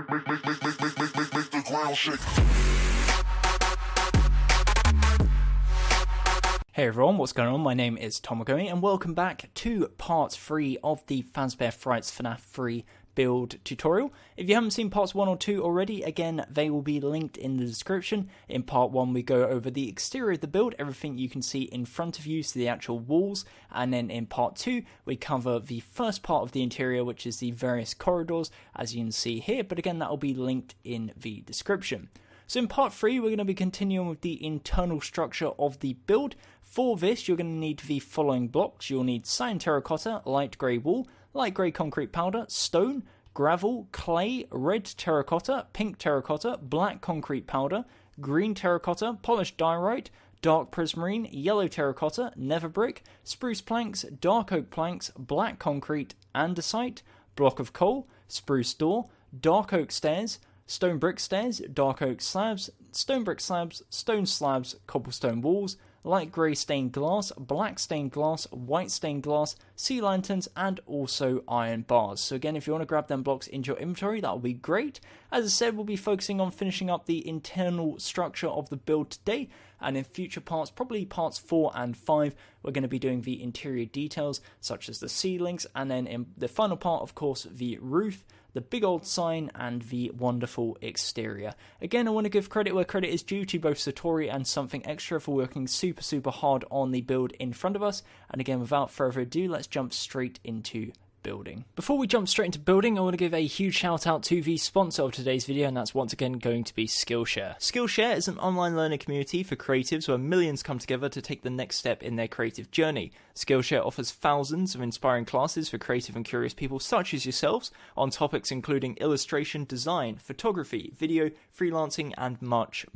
the ground shake. Hey everyone, what's going on? My name is Gummy, and welcome back to part 3 of the Fazbear Frights FNAF 3 build tutorial. If you haven't seen parts 1 or 2 already, again, they will be linked in the description. In part 1, we go over the exterior of the build, everything you can see in front of you, so the actual walls, and then in part 2, we cover the first part of the interior, which is the various corridors, as you can see here, but again, that will be linked in the description. So in part 3, we're going to be continuing with the internal structure of the build. For this, you're going to need the following blocks. You'll need cyan terracotta, light grey wool, light grey concrete powder, stone, gravel, clay, red terracotta, pink terracotta, black concrete powder, green terracotta, polished diorite, dark prismarine, yellow terracotta, nether brick, spruce planks, dark oak planks, black concrete, andesite, block of coal, spruce door, dark oak stairs, stone brick stairs, dark oak slabs, stone brick slabs, stone slabs, cobblestone walls, light grey stained glass, black stained glass, white stained glass, sea lanterns, and also iron bars. So again, if you want to grab them blocks into your inventory, that will be great. As I said, we'll be focusing on finishing up the internal structure of the build today, and in future parts, probably parts 4 and 5, we're going to be doing the interior details, such as the ceilings, and then in the final part, of course, the roof, the big old sign, and the wonderful exterior. Again, I want to give credit where credit is due to both Satori and SomethingExtra for working super hard on the build in front of us. And again, without further ado, let's jump straight into building. Before we jump straight into building, I want to give a huge shout out to the sponsor of today's video, and that's once again going to be Skillshare. Skillshare is an online learning community for creatives where millions come together to take the next step in their creative journey. Skillshare offers thousands of inspiring classes for creative and curious people such as yourselves on topics including illustration, design, photography, video, freelancing, and much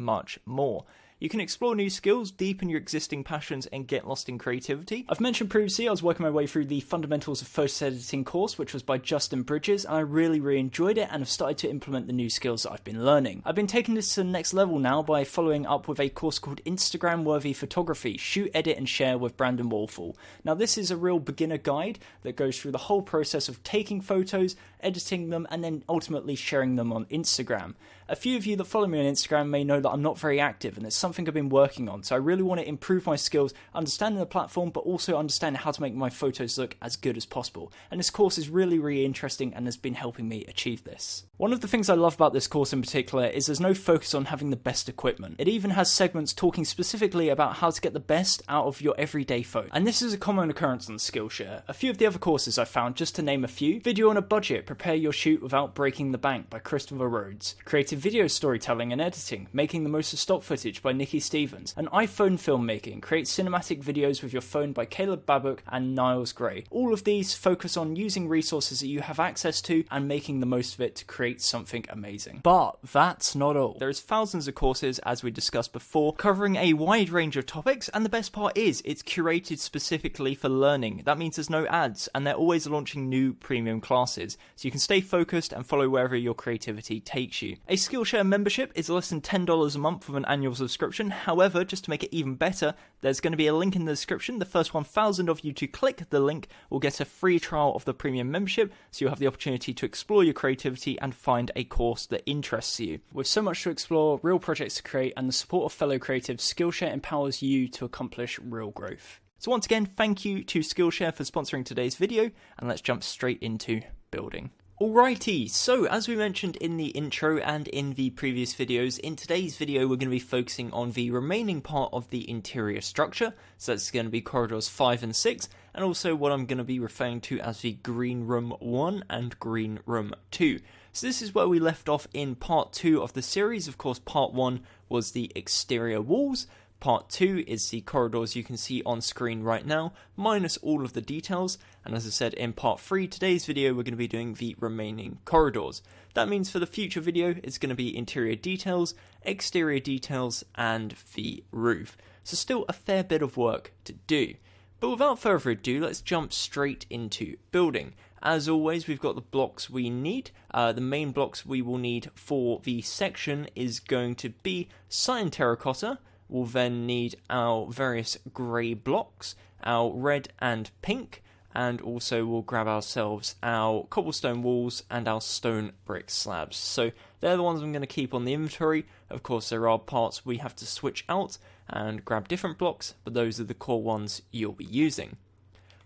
more. You can explore new skills, deepen your existing passions, and get lost in creativity. I've mentioned previously I was working my way through the Fundamentals of Photo Editing course, which was by Justin Bridges, and I really enjoyed it and have started to implement the new skills that I've been learning. I've been taking this to the next level now by following up with a course called Instagram-Worthy Photography, Shoot, Edit, and Share with Brandon Wolfall. Now this is a real beginner guide that goes through the whole process of taking photos, editing them, and then ultimately sharing them on Instagram. A few of you that follow me on Instagram may know that I'm not very active, and it's something I've been working on, so I really want to improve my skills, understanding the platform, but also understanding how to make my photos look as good as possible. And this course is really interesting and has been helping me achieve this. One of the things I love about this course in particular is there's no focus on having the best equipment. It even has segments talking specifically about how to get the best out of your everyday photo. And this is a common occurrence on Skillshare. A few of the other courses I found, just to name a few: Video on a Budget, Prepare Your Shoot Without Breaking the Bank by Christopher Rhodes, Creative Video Storytelling and Editing, Making the Most of Stock Footage by Nikki Stevens, and iPhone Filmmaking, Create Cinematic Videos with Your Phone by Caleb Babuk and Niles Gray. All of these focus on using resources that you have access to and making the most of it to create something amazing. But that's not all. There's thousands of courses, as we discussed before, covering a wide range of topics, and the best part is it's curated specifically for learning. That means there's no ads, and they're always launching new premium classes, so you can stay focused and follow wherever your creativity takes you. A Skillshare membership is less than $10 a month with an annual subscription. However, just to make it even better, there's going to be a link in the description. The first 1,000 of you to click the link will get a free trial of the premium membership, so you'll have the opportunity to explore your creativity and find a course that interests you. With so much to explore, real projects to create, and the support of fellow creatives, Skillshare empowers you to accomplish real growth. So once again, thank you to Skillshare for sponsoring today's video, and let's jump straight into building. Alrighty, so as we mentioned in the intro and in the previous videos, in today's video we're going to be focusing on the remaining part of the interior structure. So that's going to be corridors 5 and 6, and also what I'm going to be referring to as the Green Room 1 and Green Room 2. So this is where we left off in part 2 of the series. Of course, part 1 was the exterior walls. Part 2 is the corridors you can see on screen right now, minus all of the details, and as I said in part 3, today's video we're going to be doing the remaining corridors. That means for the future video it's going to be interior details, exterior details, and the roof. So still a fair bit of work to do. But without further ado, let's jump straight into building. As always, we've got the blocks we need. The main blocks we will need for the section is going to be cyan terracotta. We'll then need our various grey blocks, our red and pink, and also we'll grab ourselves our cobblestone walls and our stone brick slabs. So they're the ones I'm going to keep on the inventory. Of course, there are parts we have to switch out and grab different blocks, but those are the core ones you'll be using.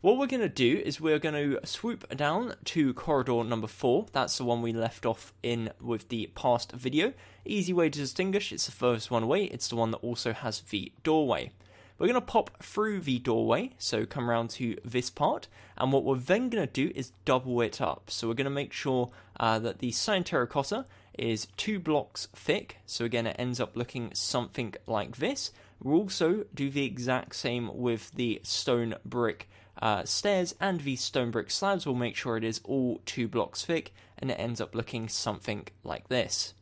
What we're going to do is we're going to swoop down to corridor number 4. That's the one we left off in with the past video. Easy way to distinguish, it's the furthest one away. It's the one that also has the doorway. We're going to pop through the doorway, so come around to this part, and what we're then going to do is double it up. So we're going to make sure that the cyan terracotta is 2 blocks thick, so again it ends up looking something like this. We'll also do the exact same with the stone brick stairs and the stone brick slabs. We'll make sure it is all 2 blocks thick, and it ends up looking something like this.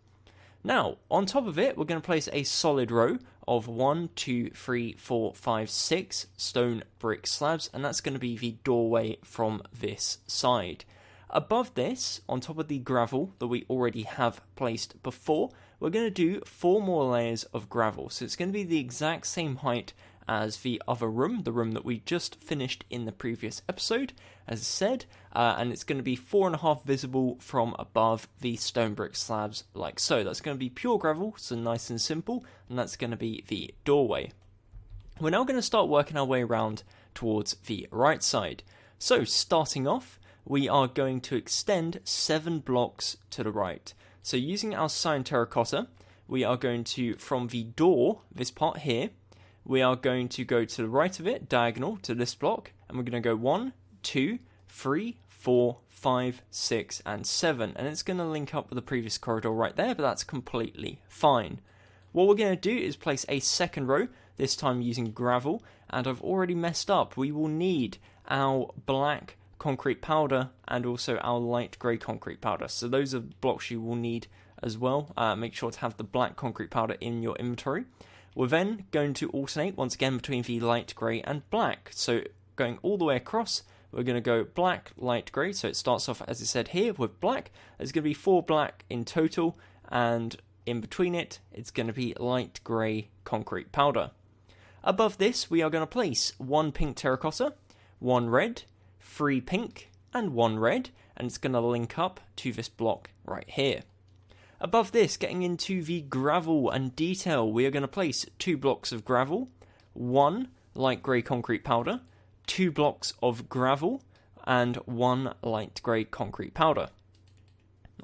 Now, on top of it, we're going to place a solid row of 1, 2, 3, 4, 5, 6 stone brick slabs, and that's going to be the doorway from this side. Above this, on top of the gravel that we already have placed before, we're going to do 4 more layers of gravel. So it's going to be the exact same height as the other room, the room that we just finished in the previous episode, as I said, and it's going to be 4.5 visible from above the stone brick slabs, like so. That's going to be pure gravel, so nice and simple, and that's going to be the doorway. We're now going to start working our way around towards the right side. So starting off, we are going to extend 7 blocks to the right. So using our cyan terracotta, we are going to, from the door, this part here, we are going to go to the right of it, diagonal to this block, and we're going to go 1, 2, 3, 4, 5, 6, and 7. And it's going to link up with the previous corridor right there, but that's completely fine. What we're going to do is place a second row, this time using gravel, and I've already messed up. We will need our black concrete powder and also our light grey concrete powder. So those are blocks you will need as well. Make sure to have the black concrete powder in your inventory. We're then going to alternate once again between the light grey and black. So going all the way across, we're going to go black, light grey. So it starts off, as I said here, with black. There's going to be 4 black in total, and in between it, it's going to be light grey concrete powder. Above this, we are going to place 1 pink terracotta, 1 red, 3 pink, and 1 red, and it's going to link up to this block right here. Above this, getting into the gravel and detail, we are going to place 2 blocks of gravel, 1 light grey concrete powder, 2 blocks of gravel, and 1 light grey concrete powder.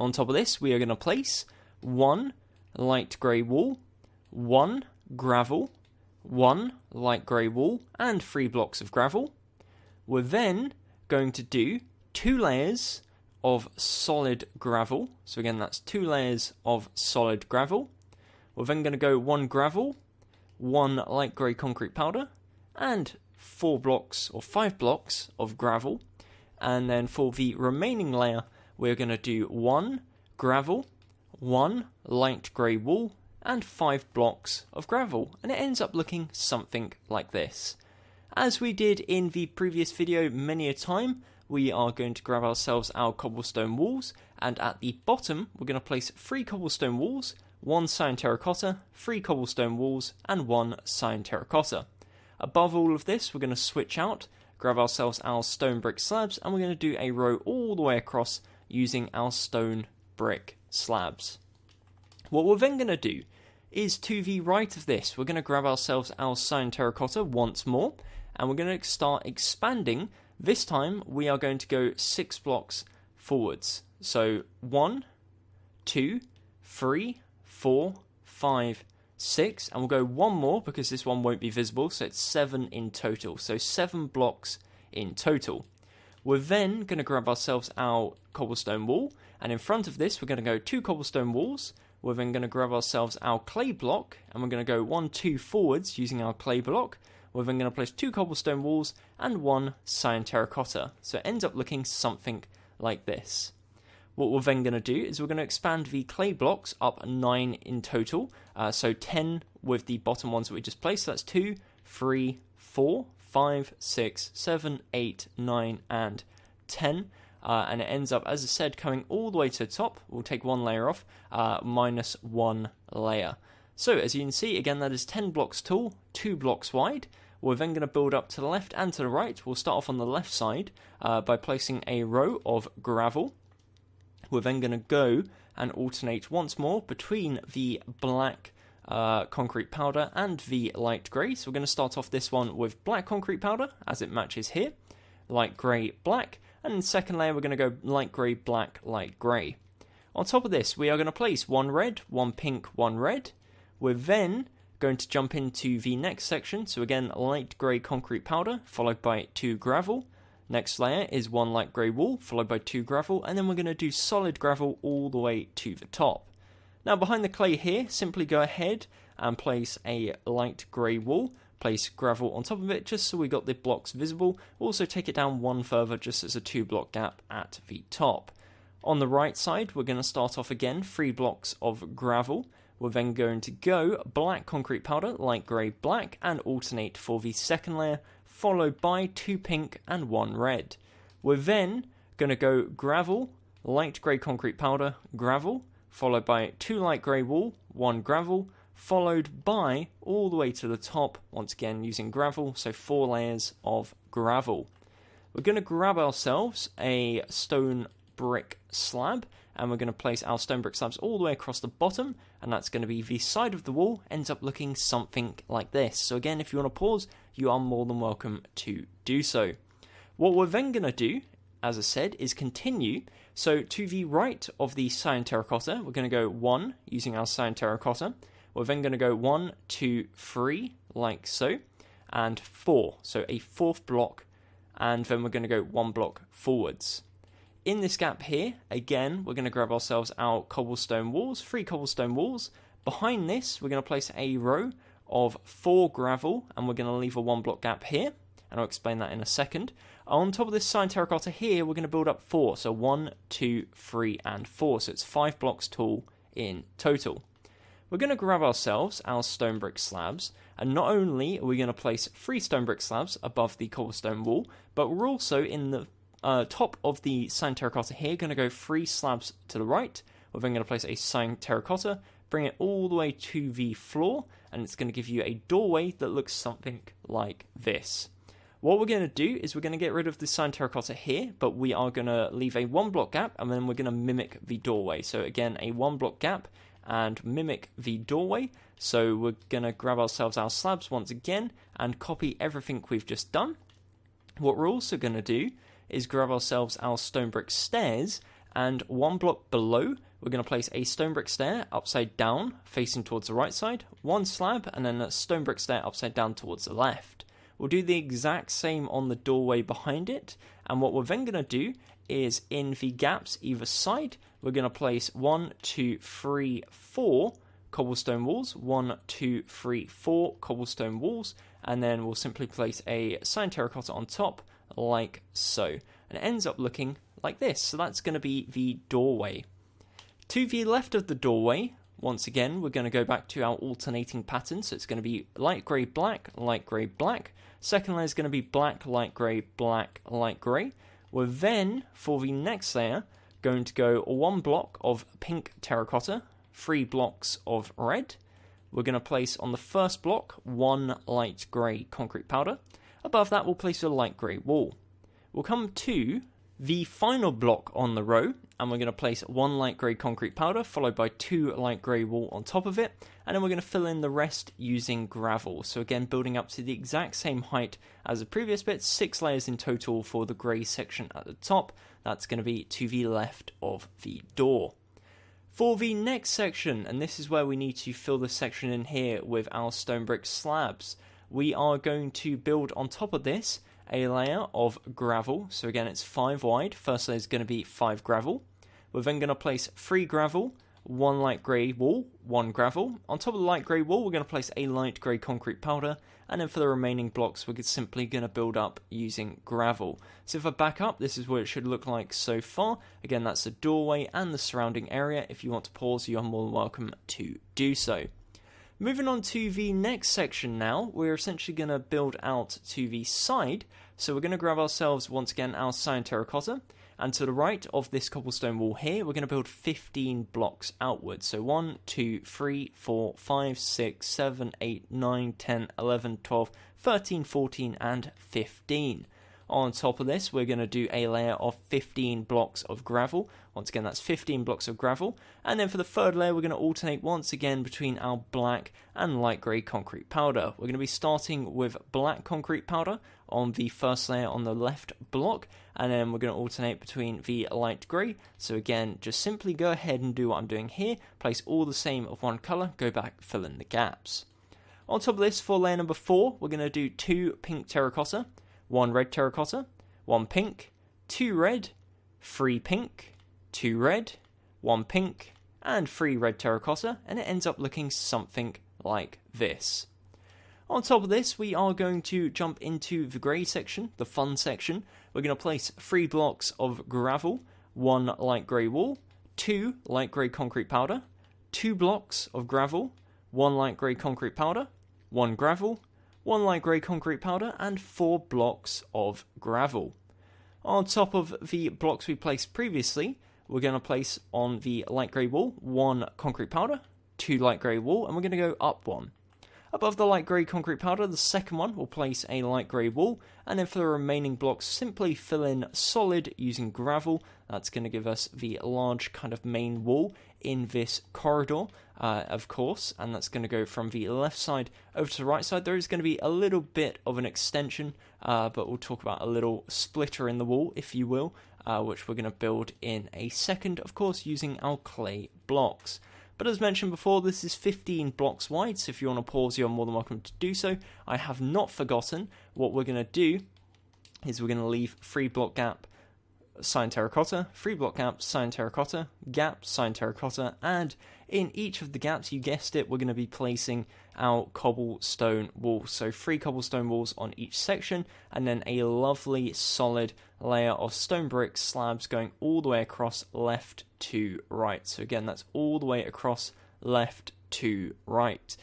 On top of this, we are going to place 1 light grey wall, 1 gravel, 1 light grey wall, and 3 blocks of gravel. We're then going to do 2 layers of solid gravel. So again, that's 2 layers of solid gravel. We're then going to go 1 gravel, 1 light grey concrete powder, and 4 blocks or 5 blocks of gravel. And then for the remaining layer, we're going to do 1 gravel, 1 light grey wall, and 5 blocks of gravel. And it ends up looking something like this. As we did in the previous video many a time, we are going to grab ourselves our cobblestone walls, and at the bottom we're going to place 3 cobblestone walls, 1 cyan terracotta, 3 cobblestone walls, and 1 cyan terracotta. Above all of this, we're going to switch out, grab ourselves our stone brick slabs, and we're going to do a row all the way across using our stone brick slabs. What we're then going to do is to the right of this, we're going to grab ourselves our cyan terracotta once more, and we're going to start expanding. This time, we are going to go 6 blocks forwards. So 1, 2, 3, 4, 5, 6, and we'll go 1 more because this one won't be visible, so it's 7 in total. So 7 blocks in total. We're then going to grab ourselves our cobblestone wall, and in front of this, we're going to go 2 cobblestone walls. We're then going to grab ourselves our clay block, and we're going to go 1, 2 forwards using our clay block. We're then going to place 2 cobblestone walls and 1 cyan terracotta. So it ends up looking something like this. What we're then going to do is we're going to expand the clay blocks up 9 in total. So 10 with the bottom ones that we just placed. So that's 2, 3, 4, 5, 6, 7, 8, 9, and 10. And it ends up, as I said, coming all the way to the top. We'll take 1 layer off, minus 1 layer. So as you can see, again, that is 10 blocks tall, 2 blocks wide. We're then going to build up to the left and to the right. We'll start off on the left side by placing a row of gravel. We're then going to go and alternate once more between the black concrete powder and the light grey. So we're going to start off this one with black concrete powder as it matches here. Light grey, black. And in the second layer we're going to go light grey, black, light grey. On top of this we are going to place one red, one pink, one red. We're then going to jump into the next section. So again, light grey concrete powder followed by 2 gravel. Next layer is 1 light grey wool followed by 2 gravel, and then we're going to do solid gravel all the way to the top. Now behind the clay here, simply go ahead and place a light grey wool, place gravel on top of it just so we got the blocks visible. Also take it down one further just as a 2 block gap at the top. On the right side we're going to start off again 3 blocks of gravel. We're then going to go black concrete powder, light grey, black, and alternate for the second layer, followed by 2 pink and 1 red. We're then going to go gravel, light grey concrete powder, gravel, followed by 2 light grey wool, 1 gravel, followed by all the way to the top, once again using gravel, so 4 layers of gravel. We're going to grab ourselves a stone brick slab, and we're going to place our stone brick slabs all the way across the bottom, and that's going to be the side of the wall, ends up looking something like this. So again, if you want to pause, you are more than welcome to do so. What we're then going to do, as I said, is continue. So to the right of the cyan terracotta, we're going to go 1 using our cyan terracotta. We're then going to go 1, 2, 3, like so, and 4, so a 4th block, and then we're going to go 1 block forwards. In this gap here, again, we're going to grab ourselves our cobblestone walls, 3 cobblestone walls. Behind this, we're going to place a row of 4 gravel, and we're going to leave a 1 block gap here, and I'll explain that in a second. On top of this cyan terracotta here, we're going to build up 4, so 1, 2, 3, and 4, so it's 5 blocks tall in total. We're going to grab ourselves our stone brick slabs, and not only are we going to place 3 stone brick slabs above the cobblestone wall, but we're also in the top of the cyan terracotta here, going to go 3 slabs to the right. We're then going to place a cyan terracotta, bring it all the way to the floor, and it's going to give you a doorway that looks something like this. What we're going to do is we're going to get rid of the cyan terracotta here, but we are going to leave a 1 block gap, and then we're going to mimic the doorway. So again, a 1 block gap and mimic the doorway. So we're going to grab ourselves our slabs once again and copy everything we've just done. What we're also going to do is grab ourselves our stone brick stairs, and 1 block below we're going to place a stone brick stair upside down facing towards the right side, 1 slab, and then a stone brick stair upside down towards the left. We'll do the exact same on the doorway behind it, and what we're then going to do is in the gaps either side we're going to place 1, 2, 3, 4 cobblestone walls, 1, 2, 3, 4 cobblestone walls, and then we'll simply place a cyan terracotta on top like so, and it ends up looking like this. So that's going to be the doorway. To the left of the doorway, once again we're going to go back to our alternating pattern, so it's going to be light grey, black, light grey, black. Second layer is going to be black, light grey, black, light grey. We're then, for the next layer, going to go 1 block of pink terracotta, 3 blocks of red. We're going to place on the first block 1 light grey concrete powder. Above that we'll place a light grey wall. We'll come to the final block on the row, and we're going to place 1 light grey concrete powder followed by 2 light grey wool on top of it, and then we're going to fill in the rest using gravel. So again, building up to the exact same height as the previous bit, 6 layers in total for the grey section at the top. That's going to be to the left of the door. For the next section, and this is where we need to fill the section in here with our stone brick slabs, we are going to build on top of this a layer of gravel. So again, it's 5 wide. First layer is going to be 5 gravel. We're then going to place 3 gravel, 1 light grey wool, 1 gravel. On top of the light grey wool, we're going to place a light grey concrete powder, and then for the remaining blocks, we're simply going to build up using gravel. So if I back up, this is what it should look like so far. Again, that's the doorway and the surrounding area. If you want to pause, you are more than welcome to do so. Moving on to the next section now, we're essentially going to build out to the side. So we're going to grab ourselves, once again, our cyan terracotta, And to the right of this cobblestone wall here, we're going to build 15 blocks outwards. So 1, 2, 3, 4, 5, 6, 7, 8, 9, 10, 11, 12, 13, 14, and 15. On top of this, we're going to do a layer of 15 blocks of gravel. Once again, that's 15 blocks of gravel. And then for the third layer, we're going to alternate once again between our black and light grey concrete powder. We're going to be starting with black concrete powder on the first layer on the left block, and then we're going to alternate between the light grey. So again, just simply go ahead and do what I'm doing here. Place all the same of one colour, go back, fill in the gaps. On top of this, for layer number 4, we're going to do 2 pink terracotta, 1 red terracotta, 1 pink, 2 red, 3 pink, 2 red, 1 pink, and 3 red terracotta, and it ends up looking something like this. On top of this, we are going to jump into the grey section, the fun section. We're going to place 3 blocks of gravel, 1 light grey wall, 2 light grey concrete powder, 2 blocks of gravel, 1 light grey concrete powder, 1 gravel, 1 light grey concrete powder, and 4 blocks of gravel. On top of the blocks we placed previously, we're going to place on the light grey wall 1 concrete powder, 2 light grey wall, and we're going to go up 1. Above the light grey concrete powder, the second one, we'll place a light grey wall, and then for the remaining blocks, simply fill in solid using gravel. That's going to give us the large kind of main wall in this corridor, of course, and that's going to go from the left side over to the right side. There is going to be a little bit of an extension, but we'll talk about a little splitter in the wall, if you will, which we're going to build in a second, of course, using our clay blocks. But as mentioned before, this is 15 blocks wide, so if you want to pause, you're more than welcome to do so. I have not forgotten. What we're going to do is we're going to leave 3 block gap, cyan terracotta, 3 block gap, cyan terracotta, gap, cyan terracotta, and in each of the gaps, you guessed it, we're going to be placing our cobblestone walls. So 3 cobblestone walls on each section, and then a lovely solid layer of stone brick slabs going all the way across left to right. So again, that's all the way across left to right.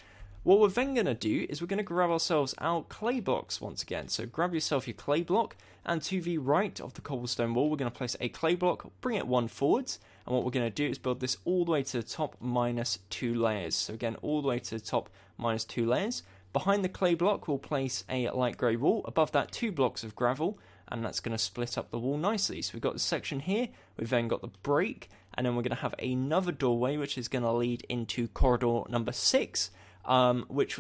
What we're then going to do is we're going to grab ourselves our clay blocks once again. So grab yourself your clay block, and to the right of the cobblestone wall, we're going to place a clay block, bring it 1 forwards, and what we're going to do is build this all the way to the top minus 2 layers. So again, all the way to the top minus 2 layers. Behind the clay block, we'll place a light grey wall. Above that, 2 blocks of gravel, and that's going to split up the wall nicely. So we've got this section here, we've then got the break, and then we're going to have another doorway, which is going to lead into corridor number 6, which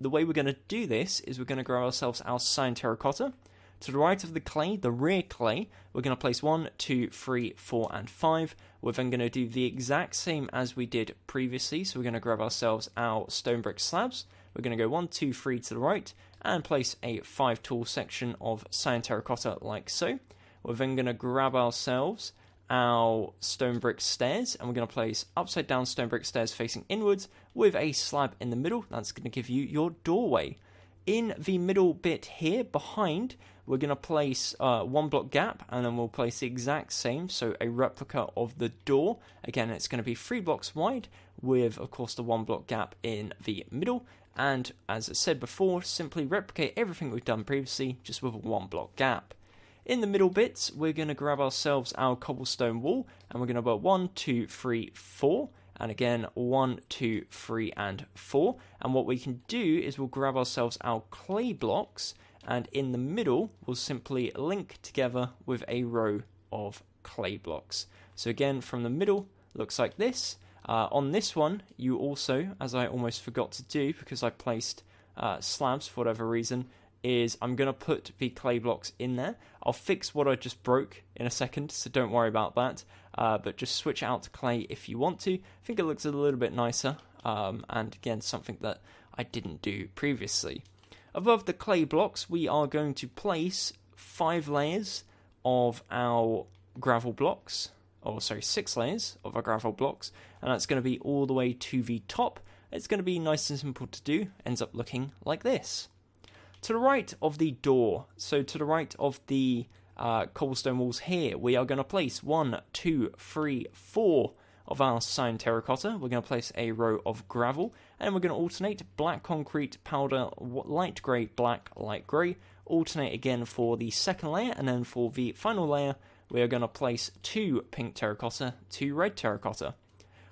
the way we're going to do this is we're going to grab ourselves our cyan terracotta. To the right of the clay, the rear clay, we're going to place 1, 2, 3, 4, and 5. We're then going to do the exact same as we did previously. So we're going to grab ourselves our stone brick slabs. We're going to go 1, 2, 3 to the right and place a 5 tall section of cyan terracotta like so. We're then going to grab ourselves our stone brick stairs, and we're going to place upside down stone brick stairs facing inwards with a slab in the middle. That's going to give you your doorway. In the middle bit here behind, we're going to place 1 block gap, and then we'll place the exact same, so a replica of the door. Again, it's going to be 3 blocks wide with, of course, the 1 block gap in the middle. And as I said before, simply replicate everything we've done previously, just with a 1 block gap. In the middle bits, we're going to grab ourselves our cobblestone wall, and we're going to build 1, 2, 3, 4. And again, 1, 2, 3, and 4. And what we can do is we'll grab ourselves our clay blocks, and in the middle, we'll simply link together with a row of clay blocks. So again, from the middle, looks like this. On this one, you also, as I almost forgot to do because I placed slabs for whatever reason, is I'm going to put the clay blocks in there. I'll fix what I just broke in a second, so don't worry about that. But just switch out to clay if you want to. I think it looks a little bit nicer, and again, something that I didn't do previously. Above the clay blocks, we are going to place 5 layers of our gravel blocks, or sorry, 6 layers of our gravel blocks, and that's going to be all the way to the top. It's going to be nice and simple to do, ends up looking like this. To the right of the door, so to the right of the cobblestone walls here, we are going to place 1, 2, 3, 4 of our cyan terracotta. We're going to place a row of gravel, and we're going to alternate black concrete powder, light grey, black, light grey. Alternate again for the second layer, and then for the final layer, we are going to place 2 pink terracotta, 2 red terracotta.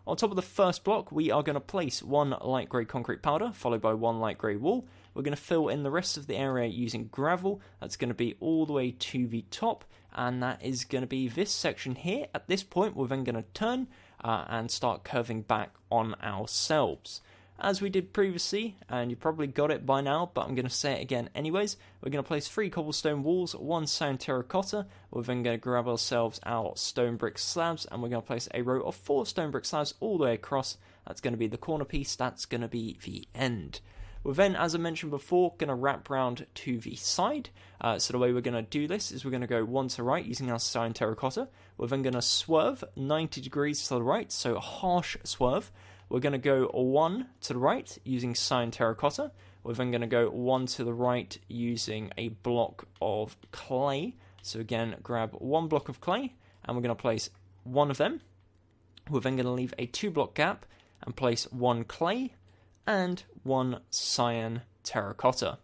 On top of the first block, we are going to place 1 light grey concrete powder, followed by 1 light grey wool. We're going to fill in the rest of the area using gravel. That's going to be all the way to the top, and that is going to be this section here. At this point, we're then going to turn and start curving back on ourselves. As we did previously, and you probably got it by now, but I'm going to say it again anyways, we're going to place 3 cobblestone walls, 1 sand terracotta. We're then going to grab ourselves our stone brick slabs, and we're going to place a row of 4 stone brick slabs all the way across. That's going to be the corner piece, that's going to be the end. We're then, as I mentioned before, going to wrap round to the side. So the way we're going to do this is we're going to go 1 to right using our cyan terracotta. We're then going to swerve 90 degrees to the right, so a harsh swerve. We're going to go 1 to the right using cyan terracotta. We're then going to go 1 to the right using a block of clay. So again, grab 1 block of clay, and we're going to place 1 of them. We're then going to leave a 2 block gap and place 1 clay and 1 cyan terracotta.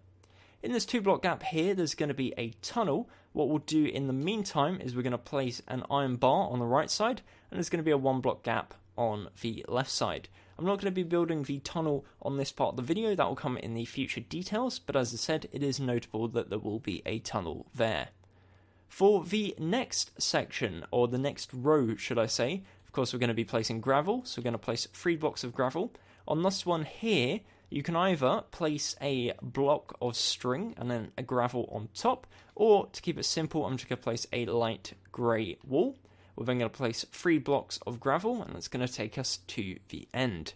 In this 2 block gap here, there's going to be a tunnel. What we'll do in the meantime is we're going to place an iron bar on the right side, and there's going to be a 1 block gap on the left side. I'm not going to be building the tunnel on this part of the video, that will come in the future details, but as I said, it is notable that there will be a tunnel there. For the next section, or the next row should I say, of course we're going to be placing gravel, so we're going to place 3 blocks of gravel. On this one here, you can either place a block of string and then a gravel on top, or to keep it simple, I'm just going to place a light grey wool. We're then going to place 3 blocks of gravel, and that's going to take us to the end.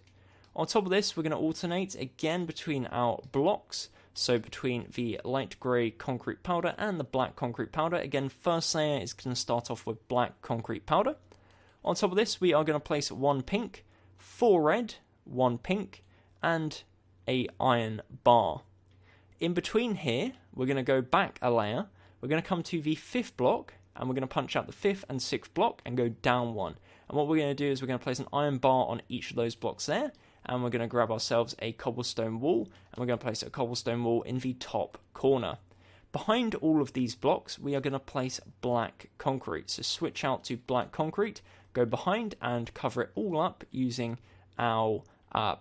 On top of this, we're going to alternate again between our blocks, so between the light grey concrete powder and the black concrete powder. Again, first layer is going to start off with black concrete powder. On top of this, we are going to place 1 pink, 4 red, 1 pink, and a iron bar. In between here, we're going to go back a layer. We're going to come to the 5th block, and we're going to punch out the 5th and 6th block and go down 1. And what we're going to do is we're going to place an iron bar on each of those blocks there, and we're going to grab ourselves a cobblestone wall, and we're going to place a cobblestone wall in the top corner. Behind all of these blocks, we are going to place black concrete. So switch out to black concrete, go behind and cover it all up using our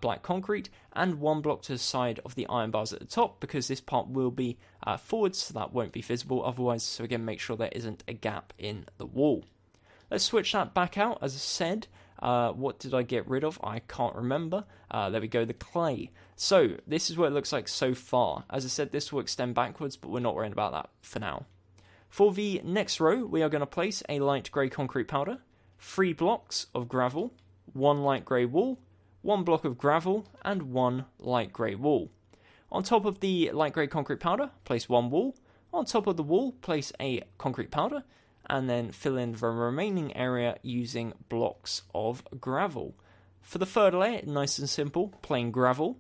black concrete, and 1 block to the side of the iron bars at the top, because this part will be forwards, so that won't be visible otherwise. So again, make sure there isn't a gap in the wall. Let's switch that back out. As I said, what did I get rid of? I can't remember. There we go, the clay. So this is what it looks like so far. As I said, this will extend backwards, but we're not worried about that for now. For the next row, we are going to place a light grey concrete powder, 3 blocks of gravel, 1 light grey wool, 1 block of gravel, and 1 light grey wool. On top of the light grey concrete powder, place 1 wool. On top of the wool, place a concrete powder, and then fill in the remaining area using blocks of gravel. For the third layer, nice and simple, plain gravel.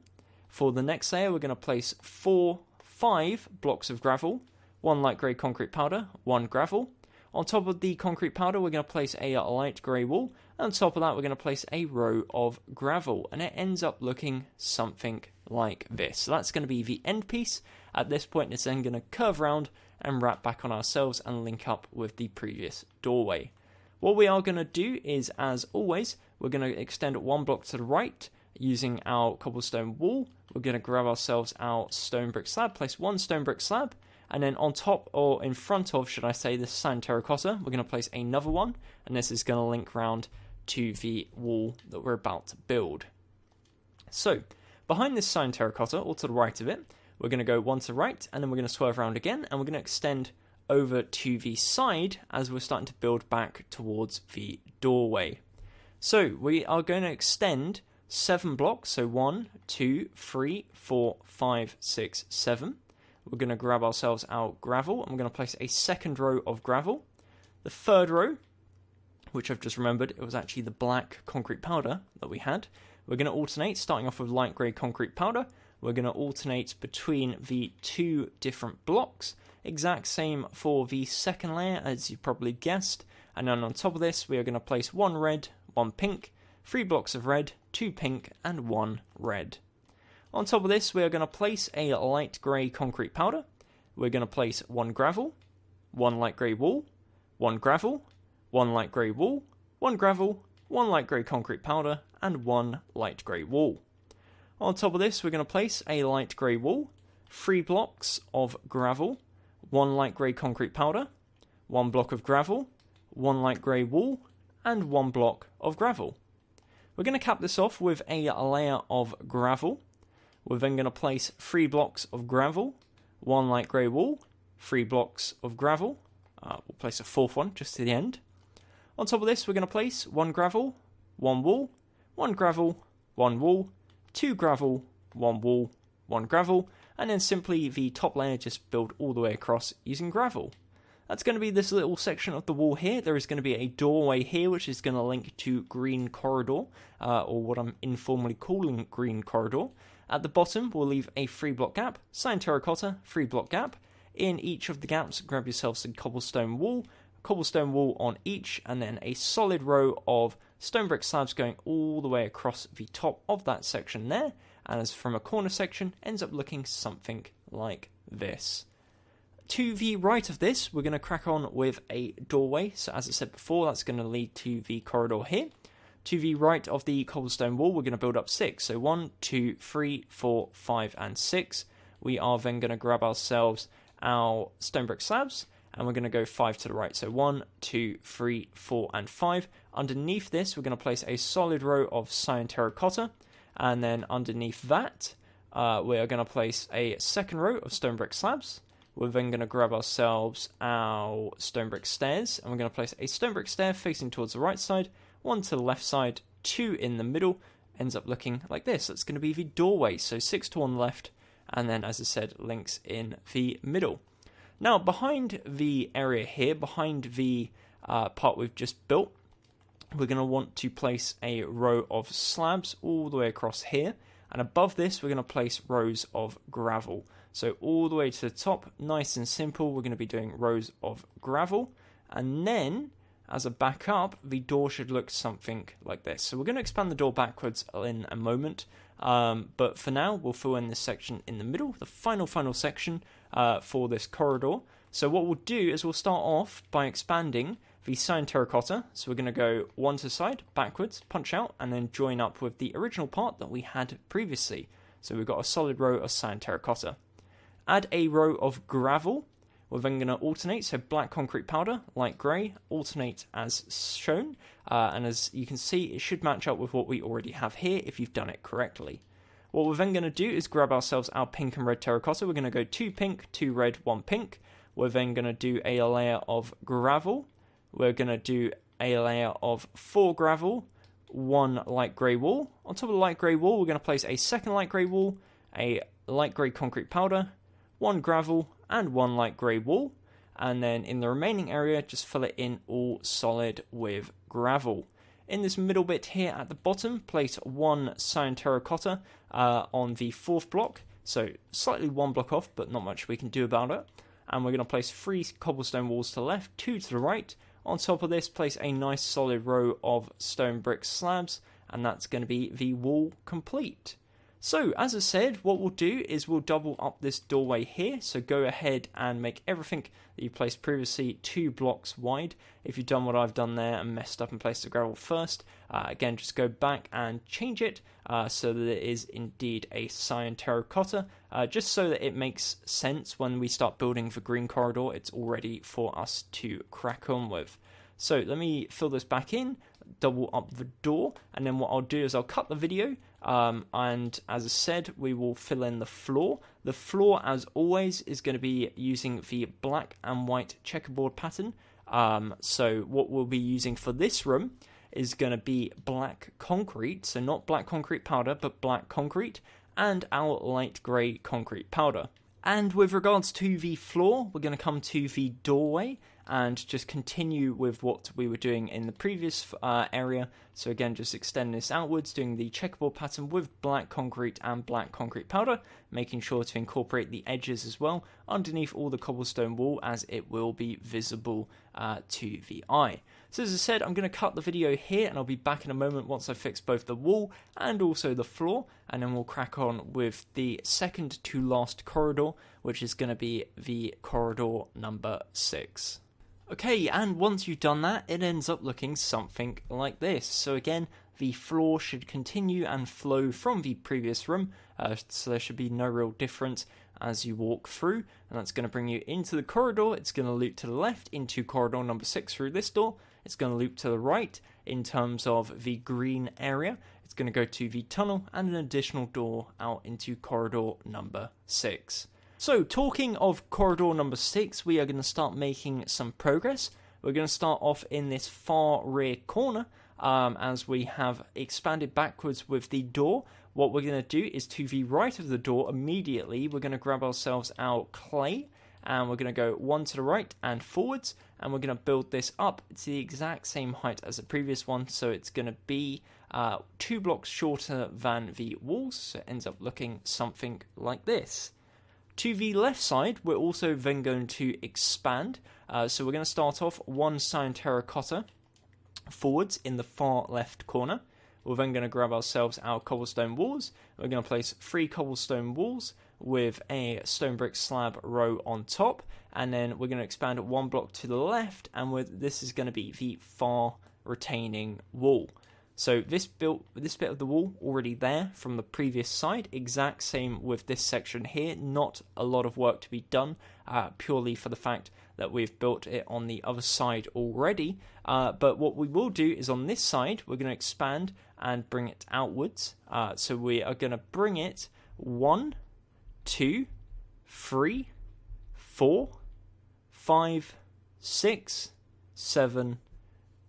For the next layer, we're going to place 5 blocks of gravel, 1 light grey concrete powder, 1 gravel. On top of the concrete powder, we're going to place a light grey wool. And on top of that, we're going to place a row of gravel. And it ends up looking something like this. So that's going to be the end piece. At this point, it's then going to curve around and wrap back on ourselves and link up with the previous doorway. What we are going to do is, as always, we're going to extend 1 block to the right using our cobblestone wall. We're going to grab ourselves our stone brick slab, place 1 stone brick slab, and then on top, or in front of, should I say, this sand terracotta, we're going to place another one, and this is going to link round to the wall that we're about to build. So, behind this sand terracotta, or to the right of it, we're going to go 1 to the right, and then we're going to swerve around again, and we're going to extend over to the side as we're starting to build back towards the doorway. So, we are going to extend 7 blocks, so 1, 2, 3, 4, 5, 6, 7. We're going to grab ourselves our gravel, and we're going to place a 2nd row of gravel. The 3rd row, which I've just remembered, it was actually the black concrete powder that we had. We're going to alternate, starting off with light grey concrete powder. We're going to alternate between the 2 different blocks. Exact same for the 2nd layer, as you probably guessed. And then on top of this, we are going to place 1 red, 1 pink, 3 blocks of red, 2 pink, and 1 red. On top of this, we are going to place a light grey concrete powder. We're going to place 1 gravel, 1 light grey wool, 1 gravel, 1 light grey wool, 1 gravel, 1 light grey concrete powder, and 1 light grey wool. On top of this, we're going to place a light grey wool, 3 blocks of gravel, 1 light grey concrete powder, 1 block of gravel, 1 light grey wool, and 1 block of gravel. We're going to cap this off with a layer of gravel. We're then going to place 3 blocks of gravel, 1 light grey wool, 3 blocks of gravel. We'll place a 4th one just to the end. On top of this, we're going to place 1 gravel, 1 wool, 1 gravel, 1 wool, 2 gravel, 1 wool, 1 gravel, and then simply the top layer just build all the way across using gravel. That's going to be this little section of the wall here. There is going to be a doorway here, which is going to link to green corridor, or what I'm informally calling green corridor. At the bottom, we'll leave a 3 block gap, cyan terracotta, 3 block gap. In each of the gaps, grab yourself some cobblestone wool on each, and then a solid row of stone brick slabs going all the way across the top of that section there, and as from a corner section, ends up looking something like this. To the right of this, we're going to crack on with a doorway. So as I said before, that's going to lead to the corridor here. To the right of the cobblestone wall, we're going to build up 6. So 1, 2, 3, 4, 5, and 6. We are then going to grab ourselves our stone brick slabs, and we're going to go 5 to the right. So 1, 2, 3, 4, and 5. Underneath this, we're going to place a solid row of cyan terracotta, and then underneath that, we are going to place a second row of stone brick slabs. We're then going to grab ourselves our stone brick stairs, and we're going to place a stone brick stair facing towards the right side, 1 to the left side, 2 in the middle. Ends up looking like this. That's going to be the doorway, so 6 to one left, and then, as I said, links in the middle. Now, behind the area here, behind the part we've just built, we're going to want to place a row of slabs all the way across here, and above this, we're going to place rows of gravel. So all the way to the top, nice and simple, we're going to be doing rows of gravel, and then, as a backup, the door should look something like this. So we're going to expand the door backwards in a moment, but for now, we'll fill in this section in the middle, the final section for this corridor. So what we'll do is we'll start off by expanding the cyan terracotta. So we're going to go 1 to the side, backwards, punch out, and then join up with the original part that we had previously. So we've got a solid row of cyan terracotta. Add a row of gravel. We're then going to alternate, so black concrete powder, light grey, alternate as shown, and as you can see, it should match up with what we already have here if you've done it correctly. What we're then going to do is grab ourselves our pink and red terracotta. We're going to go 2 pink, 2 red, 1 pink. We're then going to do a layer of gravel. We're going to do a layer of 4 gravel, 1 light grey wool. On top of the light grey wool, we're going to place a second light grey wool, a light grey concrete powder, 1 gravel, and 1 light grey wool, and then in the remaining area just fill it in all solid with gravel. In this middle bit here at the bottom, place 1 cyan terracotta on the 4th block, so slightly 1 block off, but not much we can do about it. And we're going to place 3 cobblestone walls to the left, 2 to the right. On top of this, place a nice solid row of stone brick slabs, and that's going to be the wall complete. So, as I said, what we'll do is we'll double up this doorway here. So go ahead and make everything that you placed previously 2 blocks wide. If you've done what I've done there and messed up and placed the gravel first, again, just go back and change it so that it is indeed a cyan terracotta, just so that it makes sense when we start building the green corridor. It's all ready for us to crack on with. So let me fill this back in, double up the door, and then what I'll do is I'll cut the video, and as I said, we will fill in the floor. The floor, as always, is going to be using the black and white checkerboard pattern. So what we'll be using for this room is going to be black concrete, so not black concrete powder, but black concrete, and our light grey concrete powder. And with regards to the floor, we're going to come to the doorway and just continue with what we were doing in the previous area. So again, just extend this outwards, doing the checkerboard pattern with black concrete and black concrete powder, making sure to incorporate the edges as well underneath all the cobblestone wall, as it will be visible to the eye. So as I said, I'm going to cut the video here, and I'll be back in a moment once I fix both the wall and also the floor, and then we'll crack on with the second to last corridor, which is going to be the corridor number 6. Okay, and once you've done that, it ends up looking something like this. So again, the floor should continue and flow from the previous room, so there should be no real difference as you walk through, and that's going to bring you into the corridor. It's going to loop to the left into corridor number 6 through this door. It's going to loop to the right in terms of the green area. It's going to go to the tunnel and an additional door out into corridor number 6. So, talking of corridor number 6, we are going to start making some progress. We're going to start off in this far rear corner, as we have expanded backwards with the door. What we're going to do is to the right of the door immediately, we're going to grab ourselves our clay, and we're going to go one to the right and forwards, and we're going to build this up to the exact same height as the previous one, so it's going to be 2 blocks shorter than the walls, so it ends up looking something like this. To the left side, we're also then going to expand, so we're going to start off 1 cyan terracotta forwards in the far left corner. We're then going to grab ourselves our cobblestone walls. We're going to place 3 cobblestone walls with a stone brick slab row on top, and then we're going to expand 1 block to the left, and this is going to be the far retaining wall. So this bit of the wall already there from the previous side, exact same with this section here, not a lot of work to be done, purely for the fact that we've built it on the other side already, but what we will do is on this side, we're going to expand and bring it outwards, so we are going to bring it 1, 2, 3, 4, 5, 6, 7,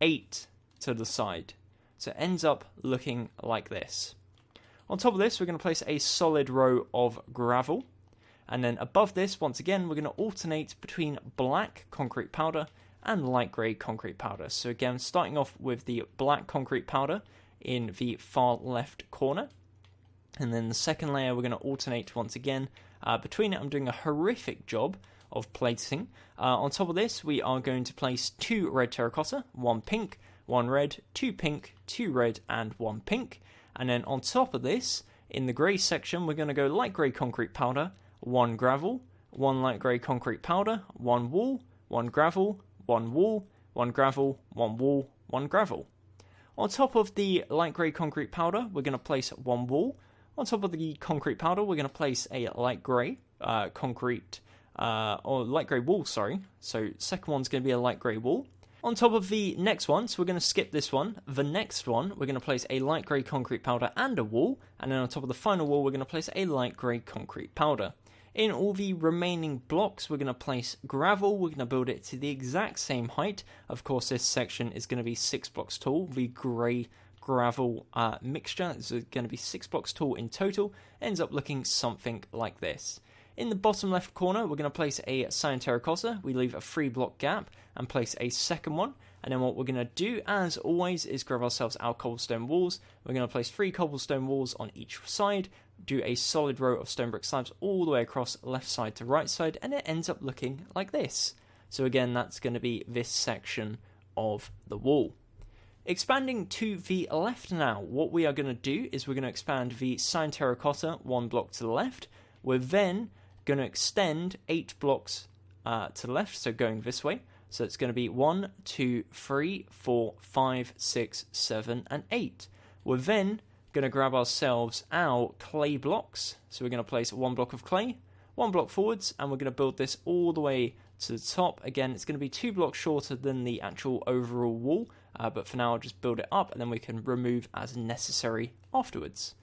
8 to the side. So it ends up looking like this. On top of this, we're going to place a solid row of gravel. And then above this, once again, we're going to alternate between black concrete powder and light grey concrete powder. So again, starting off with the black concrete powder in the far left corner. And then the second layer, we're going to alternate once again between it. I'm doing a horrific job of placing. On top of this, we are going to place 2 red terracotta, 1 pink, 1 red, 2 pink, 2 red, and 1 pink. And then on top of this, in the grey section, we're going to go light grey concrete powder, 1 gravel, 1 light grey concrete powder, 1 wall, 1 gravel, 1 wall, 1 gravel, 1 wall, 1 gravel. On top of the light grey concrete powder, we're going to place 1 wall. On top of the concrete powder, we're going to place a light grey concrete, or light grey wall, sorry. So second one's going to be a light grey wall. On top of the next one, so we're going to skip this one, the next one, we're going to place a light grey concrete powder and a wall, and then on top of the final wall, we're going to place a light grey concrete powder. In all the remaining blocks, we're going to place gravel, we're going to build it to the exact same height. Of course, this section is going to be 6 blocks tall, the grey gravel mixture is going to be 6 blocks tall in total, ends up looking something like this. In the bottom left corner, we're going to place a cyan terracotta. We leave a 3 block gap and place a second one. And then what we're going to do, as always, is grab ourselves our cobblestone walls. We're going to place 3 cobblestone walls on each side, do a solid row of stone brick slabs all the way across left side to right side, and it ends up looking like this. So again, that's going to be this section of the wall. Expanding to the left now, what we are going to do is we're going to expand the cyan terracotta 1 block to the left. We're then going to extend 8 blocks to the left, so going this way. So it's going to be 1, 2, 3, 4, 5, 6, 7, and 8. We're then going to grab ourselves our clay blocks. So we're going to place 1 block of clay, 1 block forwards, and we're going to build this all the way to the top. Again, it's going to be 2 blocks shorter than the actual overall wall, but for now I'll just build it up, and then we can remove as necessary afterwards.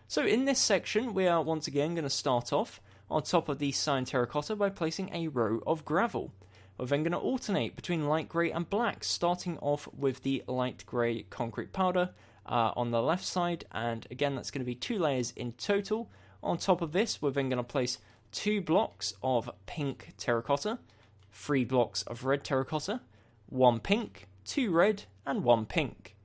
So in this section, we are once again going to start off on top of the cyan terracotta by placing a row of gravel. We're then going to alternate between light grey and black, starting off with the light grey concrete powder on the left side, and again that's going to be 2 layers in total. On top of this, we're then going to place 2 blocks of pink terracotta, 3 blocks of red terracotta, 1 pink, 2 red, and 1 pink.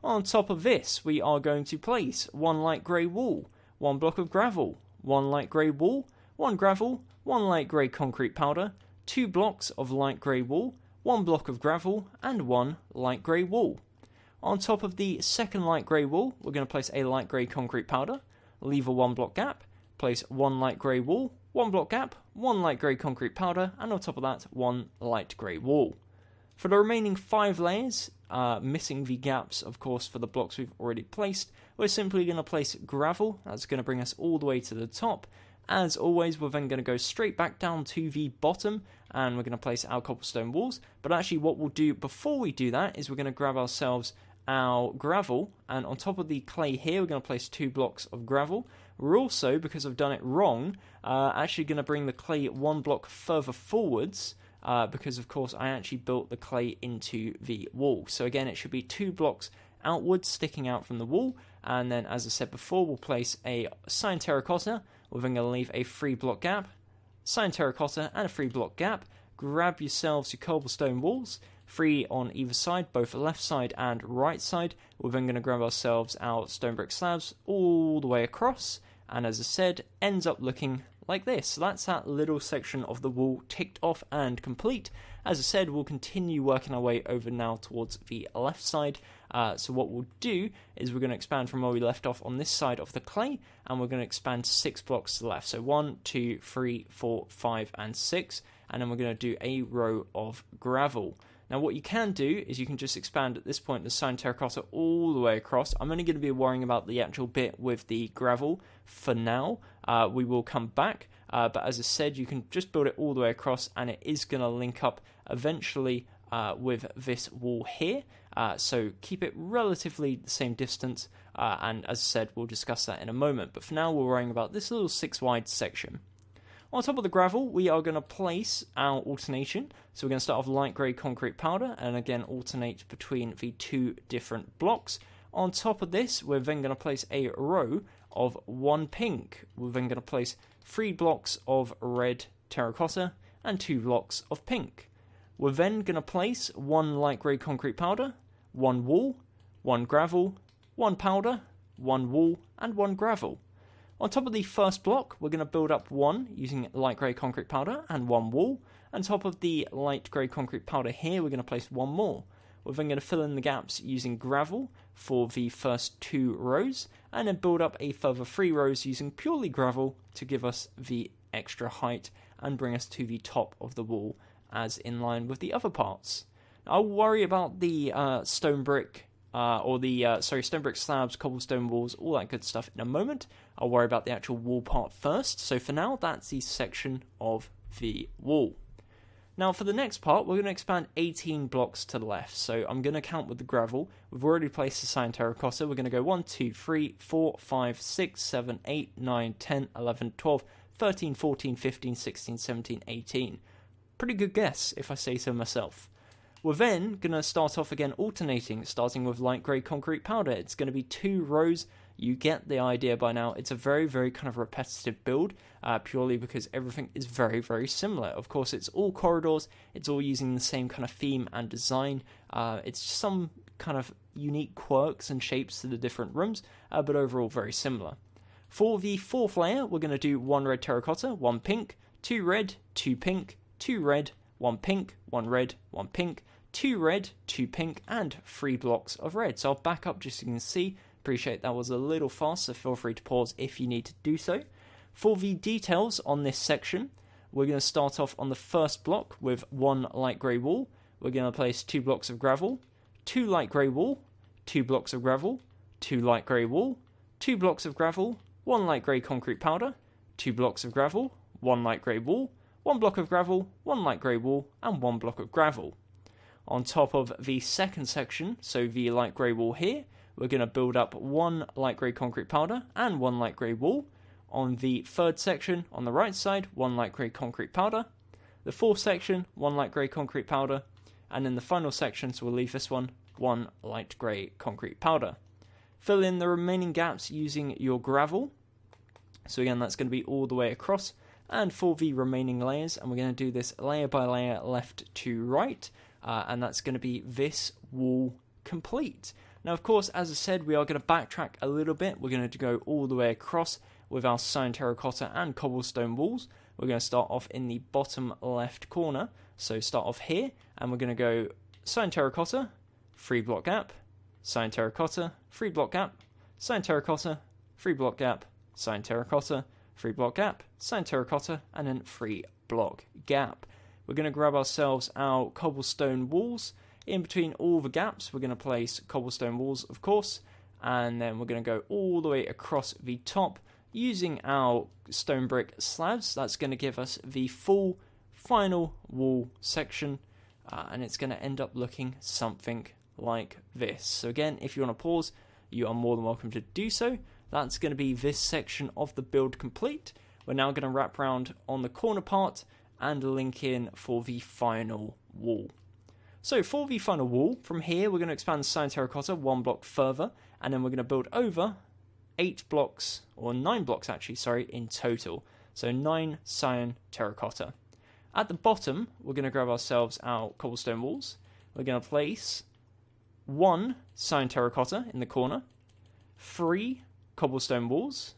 On top of this, we are going to place 1 light grey wall, 1 block of gravel, 1 light grey wall, 1 gravel, 1 light grey concrete powder, 2 blocks of light grey wall, 1 block of gravel, and 1 light grey wall. On top of the second light grey wall, we're going to place a light grey concrete powder, leave a 1 block gap, place 1 light grey wall, 1 block gap, 1 light grey concrete powder, and on top of that, 1 light grey wall. For the remaining 5 layers, missing the gaps, of course, for the blocks we've already placed, we're simply going to place gravel. That's going to bring us all the way to the top. As always, we're then going to go straight back down to the bottom, and we're going to place our cobblestone walls. But actually, what we'll do before we do that is we're going to grab ourselves our gravel, and on top of the clay here, we're going to place 2 blocks of gravel. We're also, because I've done it wrong, actually going to bring the clay 1 block further forwards, because of course I actually built the clay into the wall. So again, it should be 2 blocks outwards, sticking out from the wall, and then, as I said before, we'll place a cyan terracotta. We're then going to leave a 3 block gap, cyan terracotta, and a 3 block gap. Grab yourselves your cobblestone walls, 3 on either side, both left side and right side. We're then going to grab ourselves our stone brick slabs all the way across, and as I said, ends up looking like this. So that's that little section of the wall ticked off and complete. As I said, we'll continue working our way over now towards the left side. So what we'll do is we're going to expand from where we left off on this side of the clay, and we're going to expand 6 blocks to the left. So 1, 2, 3, 4, 5, and 6, and then we're going to do a row of gravel. Now what you can do is you can just expand at this point the cyan terracotta all the way across. I'm only going to be worrying about the actual bit with the gravel for now. We will come back, but as I said, you can just build it all the way across, and it is going to link up eventually with this wall here. So keep it relatively the same distance, and as I said, we'll discuss that in a moment. But for now, we're worrying about this little 6 wide section. On top of the gravel, we are going to place our alternation. So we're going to start off light grey concrete powder, and again alternate between the 2 different blocks. On top of this, we're then going to place a row of 1 pink. We're then going to place 3 blocks of red terracotta and 2 blocks of pink. We're then going to place 1 light grey concrete powder, 1 wool, 1 gravel, 1 powder, 1 wool, and 1 gravel. On top of the first block, we're going to build up 1 using light grey concrete powder and 1 wool. On top of the light grey concrete powder here, we're going to place 1 more. We're then going to fill in the gaps using gravel for the first 2 rows, and then build up a further 3 rows using purely gravel to give us the extra height and bring us to the top of the wall as in line with the other parts. I'll worry about the stone brick slabs, cobblestone walls, all that good stuff in a moment. I'll worry about the actual wall part first. So for now, that's the section of the wall. Now for the next part, we're going to expand 18 blocks to the left. So I'm going to count with the gravel. We've already placed the cyan terracotta. We're going to go 1, 2, 3, 4, 5, 6, 7, 8, 9, 10, 11, 12, 13, 14, 15, 16, 17, 18. Pretty good guess, if I say so myself. We're then going to start off again alternating, starting with light grey concrete powder. It's going to be 2 rows. You get the idea by now. It's a very, very kind of repetitive build, purely because everything is very, very similar. Of course, it's all corridors. It's all using the same kind of theme and design. It's some kind of unique quirks and shapes to the different rooms, but overall very similar. For the 4th layer, we're going to do 1 red terracotta, 1 pink, 2 red, 2 pink, 2 red, 1 pink, 1 red, 1 pink, 2 red, 2 pink, and 3 blocks of red. So I'll back up just so you can see. Appreciate that was a little fast, so feel free to pause if you need to do so. For the details on this section, we're going to start off on the first block with 1 light grey wool. We're going to place 2 blocks of gravel, 2 light grey wool, 2 blocks of gravel, 2 light grey wool, 2 blocks of gravel, 1 light grey concrete powder, 2 blocks of gravel, 1 light grey wool, 1 block of gravel, 1 light grey wool, and 1 block of gravel. On top of the second section, so the light grey wool here, we're going to build up 1 light grey concrete powder and 1 light grey wool. On the third section, on the right side, 1 light grey concrete powder. The 4th section, 1 light grey concrete powder. And in the final section, so we'll leave this one, 1 light grey concrete powder. Fill in the remaining gaps using your gravel. So again, that's going to be all the way across. And for the remaining layers, and we're going to do this layer by layer, left to right. And that's going to be this wall complete. Now, of course, as I said, we are going to backtrack a little bit. We're going to go all the way across with our cyan terracotta and cobblestone walls. We're going to start off in the bottom left corner. So start off here, and we're going to go cyan terracotta, 3 block gap, cyan terracotta, 3 block gap, cyan terracotta, 3 block gap, cyan terracotta, 3 block gap, cyan terracotta, and then 3 block gap. we're going to grab ourselves our cobblestone walls. In between all the gaps, we're going to place cobblestone walls, of course, and then we're going to go all the way across the top using our stone brick slabs. That's going to give us the full final wall section, and it's going to end up looking something like this. So again, if you want to pause, you are more than welcome to do so. That's going to be this section of the build complete. We're now going to wrap around on the corner part and link in for the final wall. So for the final wall, from here we're going to expand the cyan terracotta 1 block further, and then we're going to build over 8 blocks, or 9 blocks actually, sorry, in total. So 9 cyan terracotta. At the bottom, we're going to grab ourselves our cobblestone walls. We're going to place 1 cyan terracotta in the corner, 3 cobblestone walls.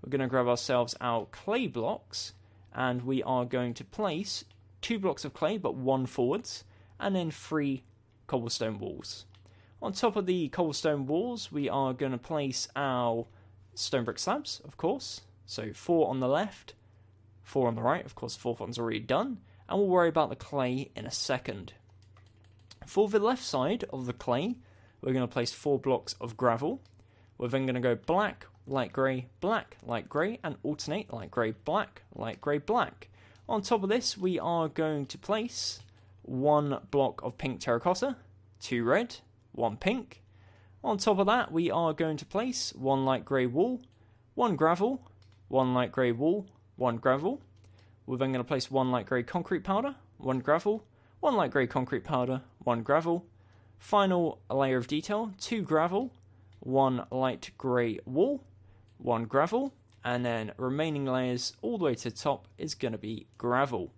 We're going to grab ourselves our clay blocks, and we are going to place 2 blocks of clay, but 1 forwards, and then 3 cobblestone walls. On top of the cobblestone walls, we are going to place our stone brick slabs, of course. So 4 on the left, 4 on the right. Of course, the 4th one's already done, and we'll worry about the clay in a second. For the left side of the clay, we're going to place 4 blocks of gravel. We're then going to go black, light grey, and alternate light grey, black. On top of this, we are going to place 1 block of pink terracotta, 2 red, 1 pink. On top of that, we are going to place 1 light grey wall, 1 gravel, 1 light grey wall, 1 gravel. We're then going to place 1 light grey concrete powder, 1 gravel, 1 light grey concrete powder, 1 gravel. Final layer of detail, 2 gravel, 1 light grey wall, 1 gravel, and then remaining layers all the way to the top is going to be gravel.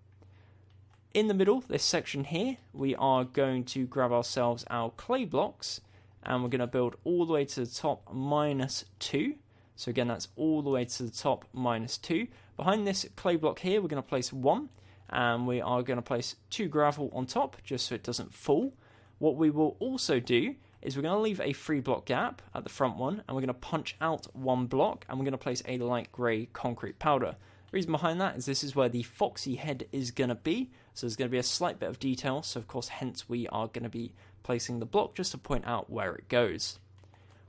In the middle, this section here, we are going to grab ourselves our clay blocks, and we're going to build all the way to the top -2. So again, that's all the way to the top -2. Behind this clay block here, we're going to place 1, and we are going to place 2 gravel on top, just so it doesn't fall. What we will also do is we're going to leave a 3 block gap at the front one, and we're going to punch out 1 block, and we're going to place a light grey concrete powder. The reason behind that is this is where the foxy head is going to be, so there's going to be a slight bit of detail, so of course hence we are going to be placing the block just to point out where it goes.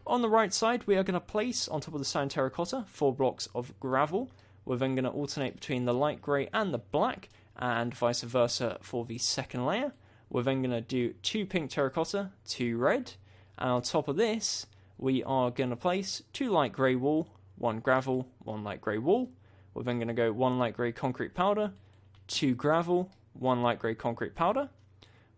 On the right side, we are going to place on top of the cyan terracotta 4 blocks of gravel. We're then going to alternate between the light grey and the black, and vice versa for the second layer. We're then going to do 2 pink terracotta, 2 red, and on top of this, we are going to place 2 light grey wall, 1 gravel, 1 light grey wall. We're then going to go 1 light grey concrete powder, 2 gravel, 1 light grey concrete powder.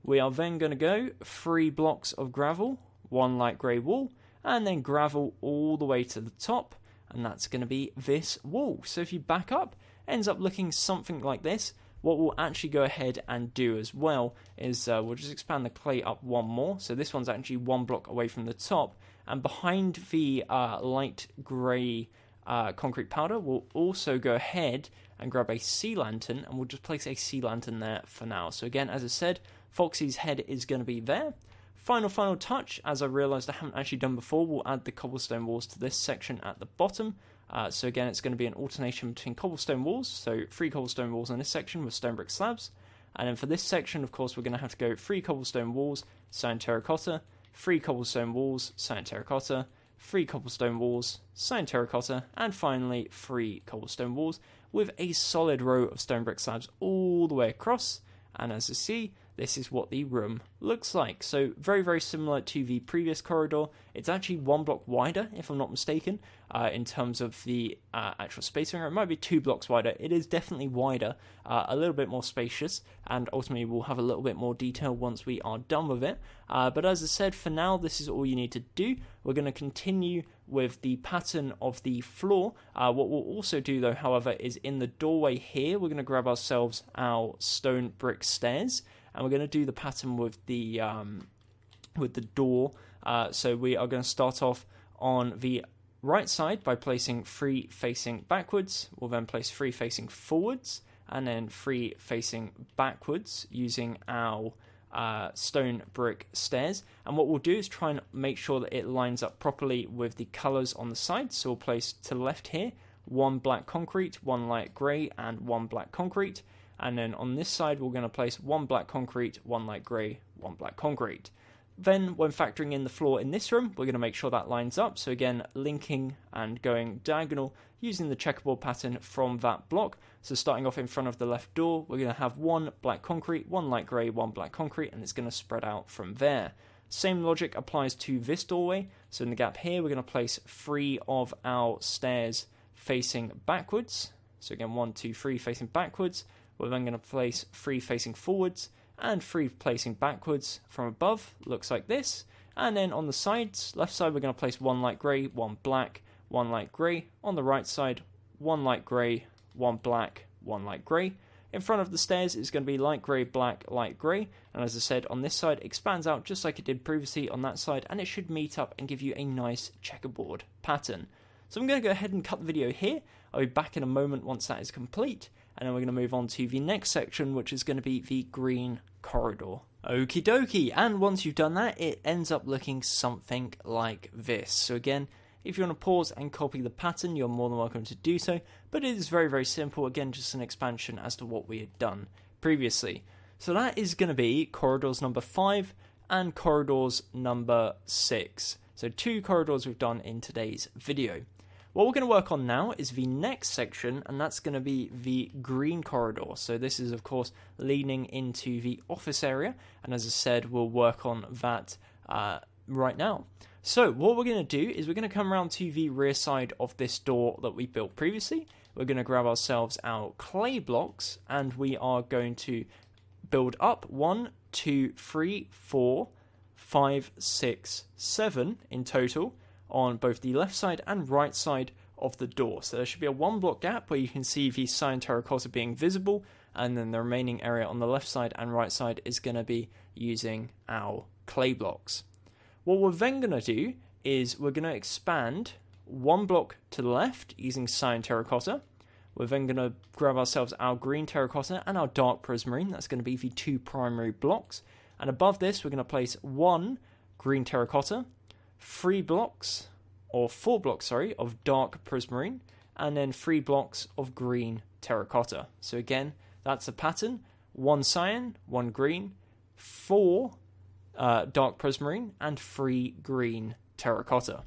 We are then going to go 3 blocks of gravel, 1 light grey wall, and then gravel all the way to the top, and that's going to be this wall. So if you back up, it ends up looking something like this. What we'll actually go ahead and do as well is we'll just expand the clay up 1 more. So this one's actually 1 block away from the top, and behind the light grey concrete powder, we'll also go ahead and grab a sea lantern, and we'll just place a sea lantern there for now. So again, as I said, Foxy's head is going to be there. Final touch, as I realised I haven't actually done before, we'll add the cobblestone walls to this section at the bottom. So again, it's going to be an alternation between cobblestone walls, so 3 cobblestone walls in this section with stone brick slabs. And then for this section, of course, we're going to have to go 3 cobblestone walls, cyan terracotta, 3 cobblestone walls, cyan terracotta, 3 cobblestone walls, cyan terracotta, and finally 3 cobblestone walls with a solid row of stone brick slabs all the way across. And as you see, this is what the room looks like. So very, very similar to the previous corridor. It's actually 1 block wider, if I'm not mistaken, in terms of the actual spacing. Or it might be 2 blocks wider. It is definitely wider, a little bit more spacious, and ultimately we'll have a little bit more detail once we are done with it. But as I said, for now, this is all you need to do. We're going to continue with the pattern of the floor. What we'll also do, though, however, is in the doorway here, we're going to grab ourselves our stone brick stairs, and we're going to do the pattern with the door. So we are going to start off on the right side by placing 3 facing backwards. We'll then place 3 facing forwards, and then 3 facing backwards using our stone brick stairs. And what we'll do is try and make sure that it lines up properly with the colours on the side. So we'll place to the left here 1 black concrete, 1 light grey, and 1 black concrete. And then on this side, we're going to place 1 black concrete, 1 light grey, 1 black concrete. Then, when factoring in the floor in this room, we're going to make sure that lines up. So again, linking and going diagonal using the checkerboard pattern from that block. So starting off in front of the left door, we're going to have 1 black concrete, 1 light grey, 1 black concrete, and it's going to spread out from there. Same logic applies to this doorway. So in the gap here, we're going to place 3 of our stairs facing backwards. So again, 1, 2, 3 facing backwards. We're then going to place 3 facing forwards and 3 placing backwards from above. Looks like this. And then on the sides, left side, we're going to place 1 light grey, 1 black, 1 light grey. On the right side, 1 light grey, 1 black, 1 light grey. In front of the stairs is going to be light grey, black, light grey. And as I said, on this side, expands out just like it did previously on that side, and it should meet up and give you a nice checkerboard pattern. So I'm going to go ahead and cut the video here. I'll be back in a moment once that is complete, and then we're going to move on to the next section, which is going to be the green corridor. Okie dokie, and once you've done that, it ends up looking something like this. So again, if you want to pause and copy the pattern, you're more than welcome to do so, but it is very, very simple. Again, just an expansion as to what we had done previously. So that is going to be corridors number 5 and corridors number 6. So 2 corridors we've done in today's video. What we're going to work on now is the next section, and that's going to be the green corridor. So this is, of course, leading into the office area, and as I said, we'll work on that right now. So what we're going to do is we're going to come around to the rear side of this door that we built previously. We're going to grab ourselves our clay blocks, and we are going to build up 1, 2, 3, 4, 5, 6, 7 in total on both the left side and right side of the door. So there should be a 1 block gap where you can see the cyan terracotta being visible, and then the remaining area on the left side and right side is going to be using our clay blocks. What we're then going to do is we're going to expand 1 block to the left using cyan terracotta. We're then going to grab ourselves our green terracotta and our dark prismarine. That's going to be the 2 primary blocks. And above this, we're going to place 1 green terracotta, 3 blocks, or 4 blocks, sorry, of dark prismarine, and then 3 blocks of green terracotta. So again, that's a pattern: 1 cyan, 1 green, 4 dark prismarine, and 3 green terracotta.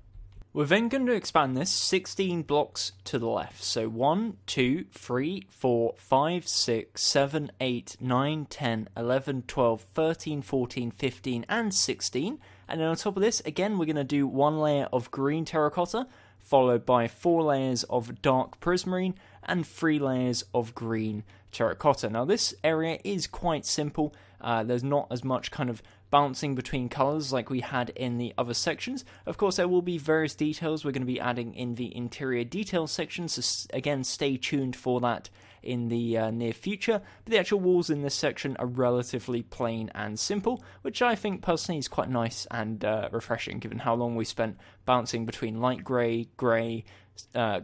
We're then going to expand this 16 blocks to the left. So 1, 2, 3, 4, 5, 6, 7, 8, 9, 10, 11, 12, 13, 14, 15, and 16. And then on top of this, again, we're going to do 1 layer of green terracotta, followed by 4 layers of dark prismarine, and 3 layers of green terracotta. Now this area is quite simple. There's not as much kind of bouncing between colours like we had in the other sections. Of course, there will be various details we're going to be adding in the interior details section, so again, stay tuned for that in the near future. But the actual walls in this section are relatively plain and simple, which I think personally is quite nice and refreshing, given how long we spent bouncing between light grey, grey,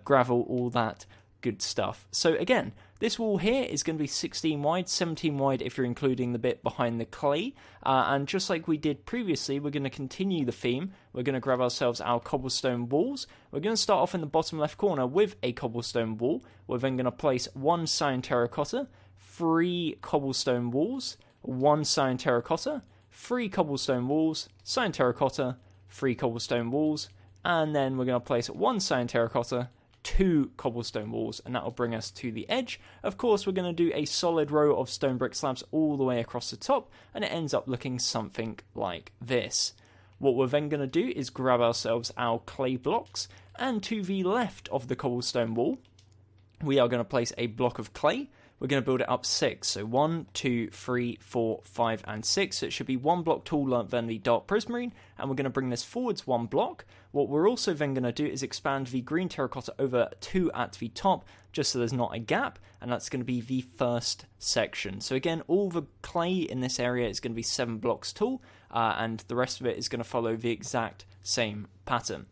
gravel, all that good stuff. So again, this wall here is going to be 16 wide, 17 wide if you're including the bit behind the clay, and just like we did previously, we're going to continue the theme. We're going to grab ourselves our cobblestone walls. We're going to start off in the bottom left corner with a cobblestone wall. We're then going to place 1 cyan terracotta, 3 cobblestone walls, 1 cyan terracotta, 3 cobblestone walls, cyan terracotta, 3 cobblestone walls, and then we're going to place 1 cyan terracotta, 2 cobblestone walls, and that will bring us to the edge. Of course, we're going to do a solid row of stone brick slabs all the way across the top, and it ends up looking something like this. What we're then going to do is grab ourselves our clay blocks, and to the left of the cobblestone wall, we are going to place a block of clay. We're going to build it up 6, so 1, 2, 3, 4, 5, and 6. So it should be 1 block taller than the dark prismarine, and we're going to bring this forwards 1 block. What we're also then going to do is expand the green terracotta over 2 at the top, just so there's not a gap, and that's going to be the first section. So again, all the clay in this area is going to be 7 blocks tall, and the rest of it is going to follow the exact same pattern.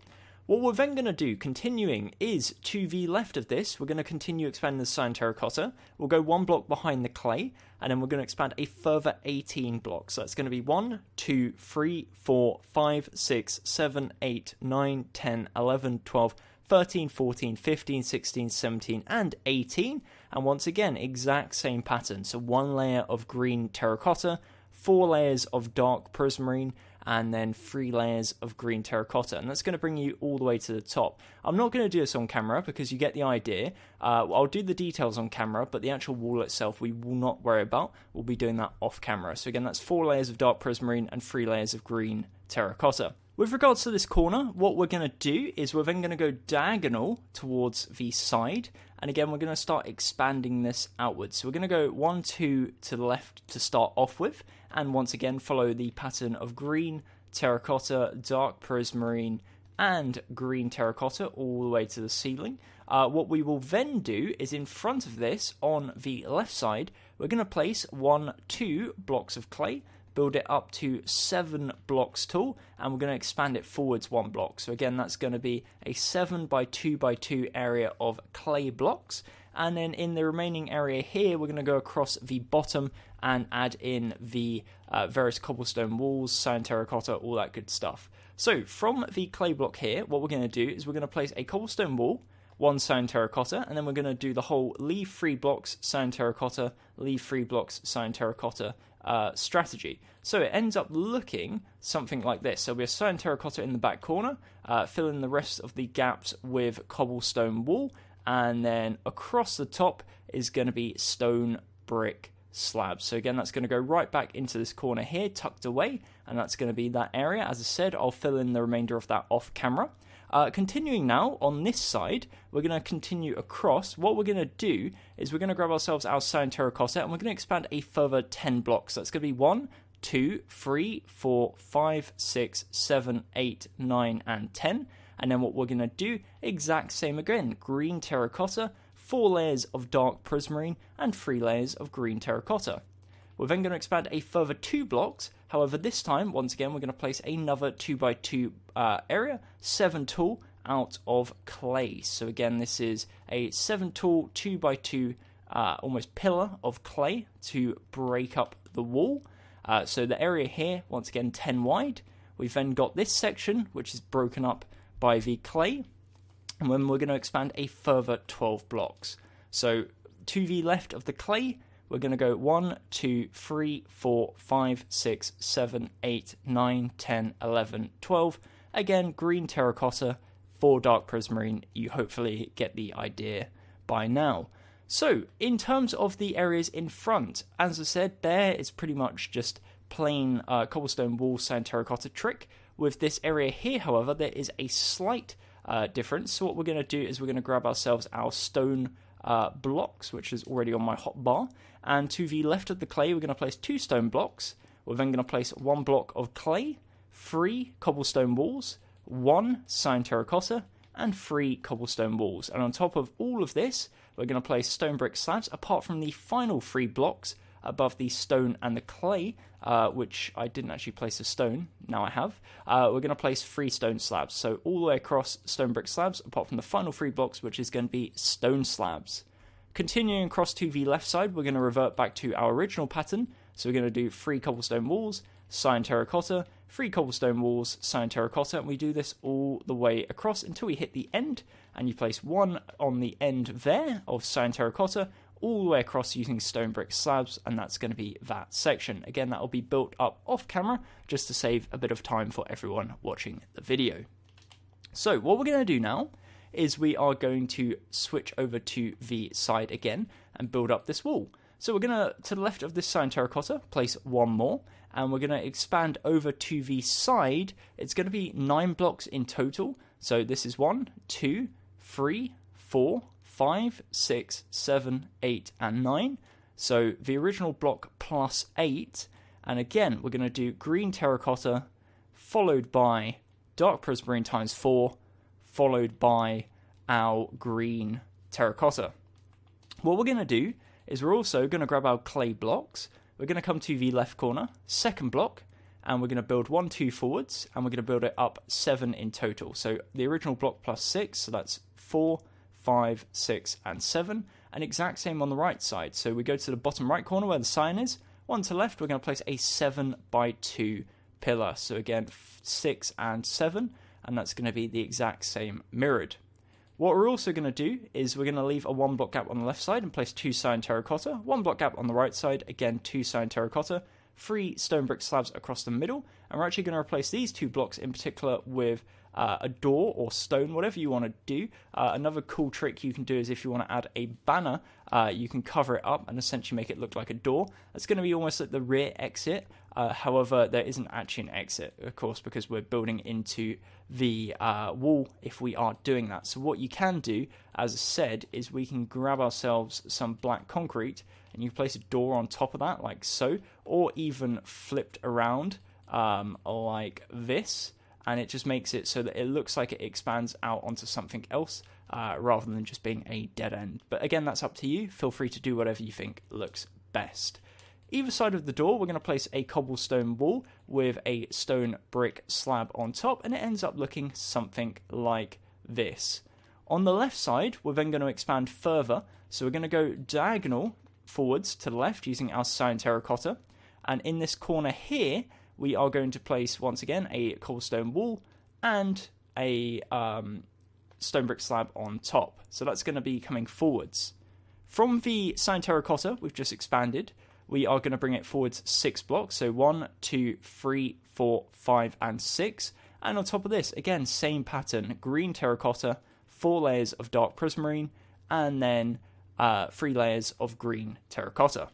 What we're then going to do, continuing, is to the left of this, we're going to continue expanding the cyan terracotta. We'll go 1 block behind the clay, and then we're going to expand a further 18 blocks. So that's going to be 1, 2, 3, 4, 5, 6, 7, 8, 9, 10, 11, 12, 13, 14, 15, 16, 17, and 18. And once again, exact same pattern. So 1 layer of green terracotta, 4 layers of dark prismarine, and then 3 layers of green terracotta, and that's going to bring you all the way to the top. I'm not going to do this on camera because you get the idea. I'll do the details on camera, but the actual wall itself we will not worry about. We'll be doing that off camera. So again, that's 4 layers of dark prismarine and 3 layers of green terracotta. With regards to this corner, what we're going to do is we're then going to go diagonal towards the side, and again we're going to start expanding this outwards. So we're going to go 1, 2 to the left to start off with, and once again follow the pattern of green, terracotta, dark prismarine, and green terracotta all the way to the ceiling. What we will then do is in front of this, on the left side, we're going to place 1, 2 blocks of clay, build it up to 7 blocks tall, and we're going to expand it forwards 1 block. So again, that's going to be a 7 by 2 by 2 area of clay blocks. And then in the remaining area here, we're going to go across the bottom and add in the various cobblestone walls, sand terracotta, all that good stuff. So from the clay block here, what we're going to do is we're going to place a cobblestone wall, 1 sand terracotta, and then we're going to do the whole leave 3 blocks, sand terracotta, leave 3 blocks, sand terracotta strategy. So it ends up looking something like this. So we have sand terracotta in the back corner, fill in the rest of the gaps with cobblestone wall, and then across the top is going to be stone brick slabs. So again, that's going to go right back into this corner here, tucked away, and that's going to be that area. As I said, I'll fill in the remainder of that off camera. Continuing now on this side, we're going to continue across. What we're going to do is we're going to grab ourselves our sand terracotta, and we're going to expand a further 10 blocks. That's going to be 1, 2, 3, 4, 5, 6, 7, 8, 9, and 10. And then what we're going to do, exact same again, green terracotta, 4 layers of dark prismarine, and 3 layers of green terracotta. We're then going to expand a further 2 blocks. However, this time, once again, we're going to place another 2 by 2 area, 7 tall, out of clay. So again, this is a 7 tall, 2 by 2 almost pillar of clay to break up the wall. So the area here, once again, 10 wide. We've then got this section, which is broken up by the clay. And then we're going to expand a further 12 blocks. So to the left of the clay, we're going to go 1, 2, 3, 4, 5, 6, 7, 8, 9, 10, 11, 12. Again, green terracotta, 4 dark prismarine. You hopefully get the idea by now. So, in terms of the areas in front, as I said, there is pretty much just plain cobblestone wall sand terracotta trick. With this area here, however, there is a slight difference. So what we're going to do is we're going to grab ourselves our stone blocks, which is already on my hotbar, and to the left of the clay we're going to place 2 stone blocks. We're then going to place 1 block of clay, 3 cobblestone walls, 1 sand terracotta, and 3 cobblestone walls. And on top of all of this, we're going to place stone brick slabs, apart from the final 3 blocks above the stone and the clay, which I didn't actually place a stone, now I have. We're going to place 3 stone slabs, so all the way across stone brick slabs, apart from the final 3 blocks, which is going to be stone slabs. Continuing across to the left side, we're going to revert back to our original pattern, so we're going to do 3 cobblestone walls, sand terracotta, 3 cobblestone walls, sand terracotta, and we do this all the way across until we hit the end, and you place 1 on the end there of sand terracotta, all the way across using stone brick slabs, and that's going to be that section. Again, that will be built up off camera, just to save a bit of time for everyone watching the video. So what we're going to do now is we are going to switch over to the side again and build up this wall. So we're going to the left of this sand terracotta, place 1 more, and we're going to expand over to the side. It's going to be 9 blocks in total. So this is 1, 2, 3, 4, 5, 6, 7, 8, and 9. So the original block plus 8. And again, we're going to do green terracotta, followed by dark prismarine times 4, followed by our green terracotta. What we're going to do is we're also going to grab our clay blocks. We're going to come to the left corner, second block, and we're going to build 1, 2 forwards, and we're going to build it up 7 in total. So the original block plus 6, so that's 4, 5, 6, and 7, and exact same on the right side. So we go to the bottom right corner where the sign is, 1 to left, we're going to place a 7 by 2 pillar. So again, 6 and 7, and that's going to be the exact same mirrored. What we're also going to do is we're going to leave a 1 block gap on the left side and place 2 cyan terracotta, 1 block gap on the right side, again 2 cyan terracotta, 3 stone brick slabs across the middle, and we're actually going to replace these 2 blocks in particular with a door or stone, whatever you want to do. Another cool trick you can do is if you want to add a banner, you can cover it up and essentially make it look like a door. That's going to be almost like the rear exit. However, there isn't actually an exit, of course, because we're building into the wall if we are doing that. So what you can do, as I said, is we can grab ourselves some black concrete and you place a door on top of that, like so, or even flipped around like this. And it just makes it so that it looks like it expands out onto something else rather than just being a dead end. But again, that's up to you. Feel free to do whatever you think looks best. Either side of the door, we're going to place a cobblestone wall with a stone brick slab on top, and it ends up looking something like this. On the left side, we're then going to expand further. So we're going to go diagonal forwards to the left using our cyan terracotta. And in this corner here, we are going to place, once again, a cobblestone wall and a stone brick slab on top. So that's going to be coming forwards. From the cyan terracotta we've just expanded, we are going to bring it forwards 6 blocks. So 1, 2, 3, 4, 5, and 6. And on top of this, again, same pattern. Green terracotta, 4 layers of dark prismarine, and then 3 layers of green terracotta.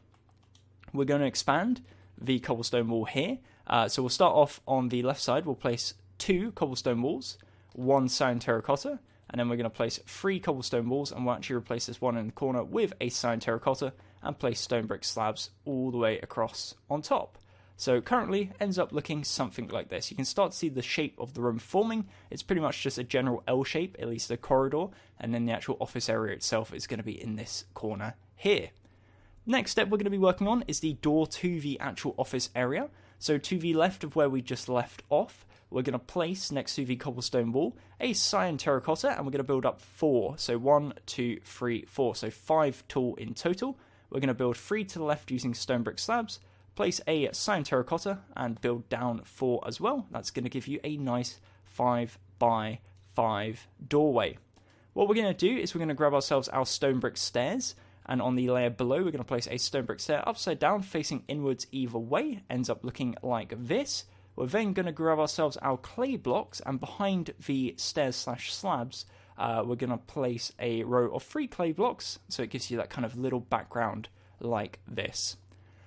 We're going to expand the cobblestone wall here. So we'll start off on the left side. We'll place 2 cobblestone walls, 1 cyan terracotta, and then we're going to place 3 cobblestone walls, and we'll actually replace this one in the corner with a cyan terracotta and place stone brick slabs all the way across on top. So currently ends up looking something like this. You can start to see the shape of the room forming. It's pretty much just a general L shape, at least a corridor, and then the actual office area itself is going to be in this corner here. Next step we're going to be working on is the door to the actual office area. So to the left of where we just left off, we're going to place next to the cobblestone wall a cyan terracotta, and we're going to build up 4. So 1, 2, 3, 4. So 5 tall in total. We're going to build 3 to the left using stone brick slabs, place a cyan terracotta, and build down 4 as well. That's going to give you a nice 5 by 5 doorway. What we're going to do is we're going to grab ourselves our stone brick stairs, and on the layer below we're going to place a stone brick stair upside down facing inwards either way. Ends up looking like this. We're then going to grab ourselves our clay blocks, and behind the stairs/slabs we're going to place a row of 3 clay blocks, so it gives you that kind of little background like this.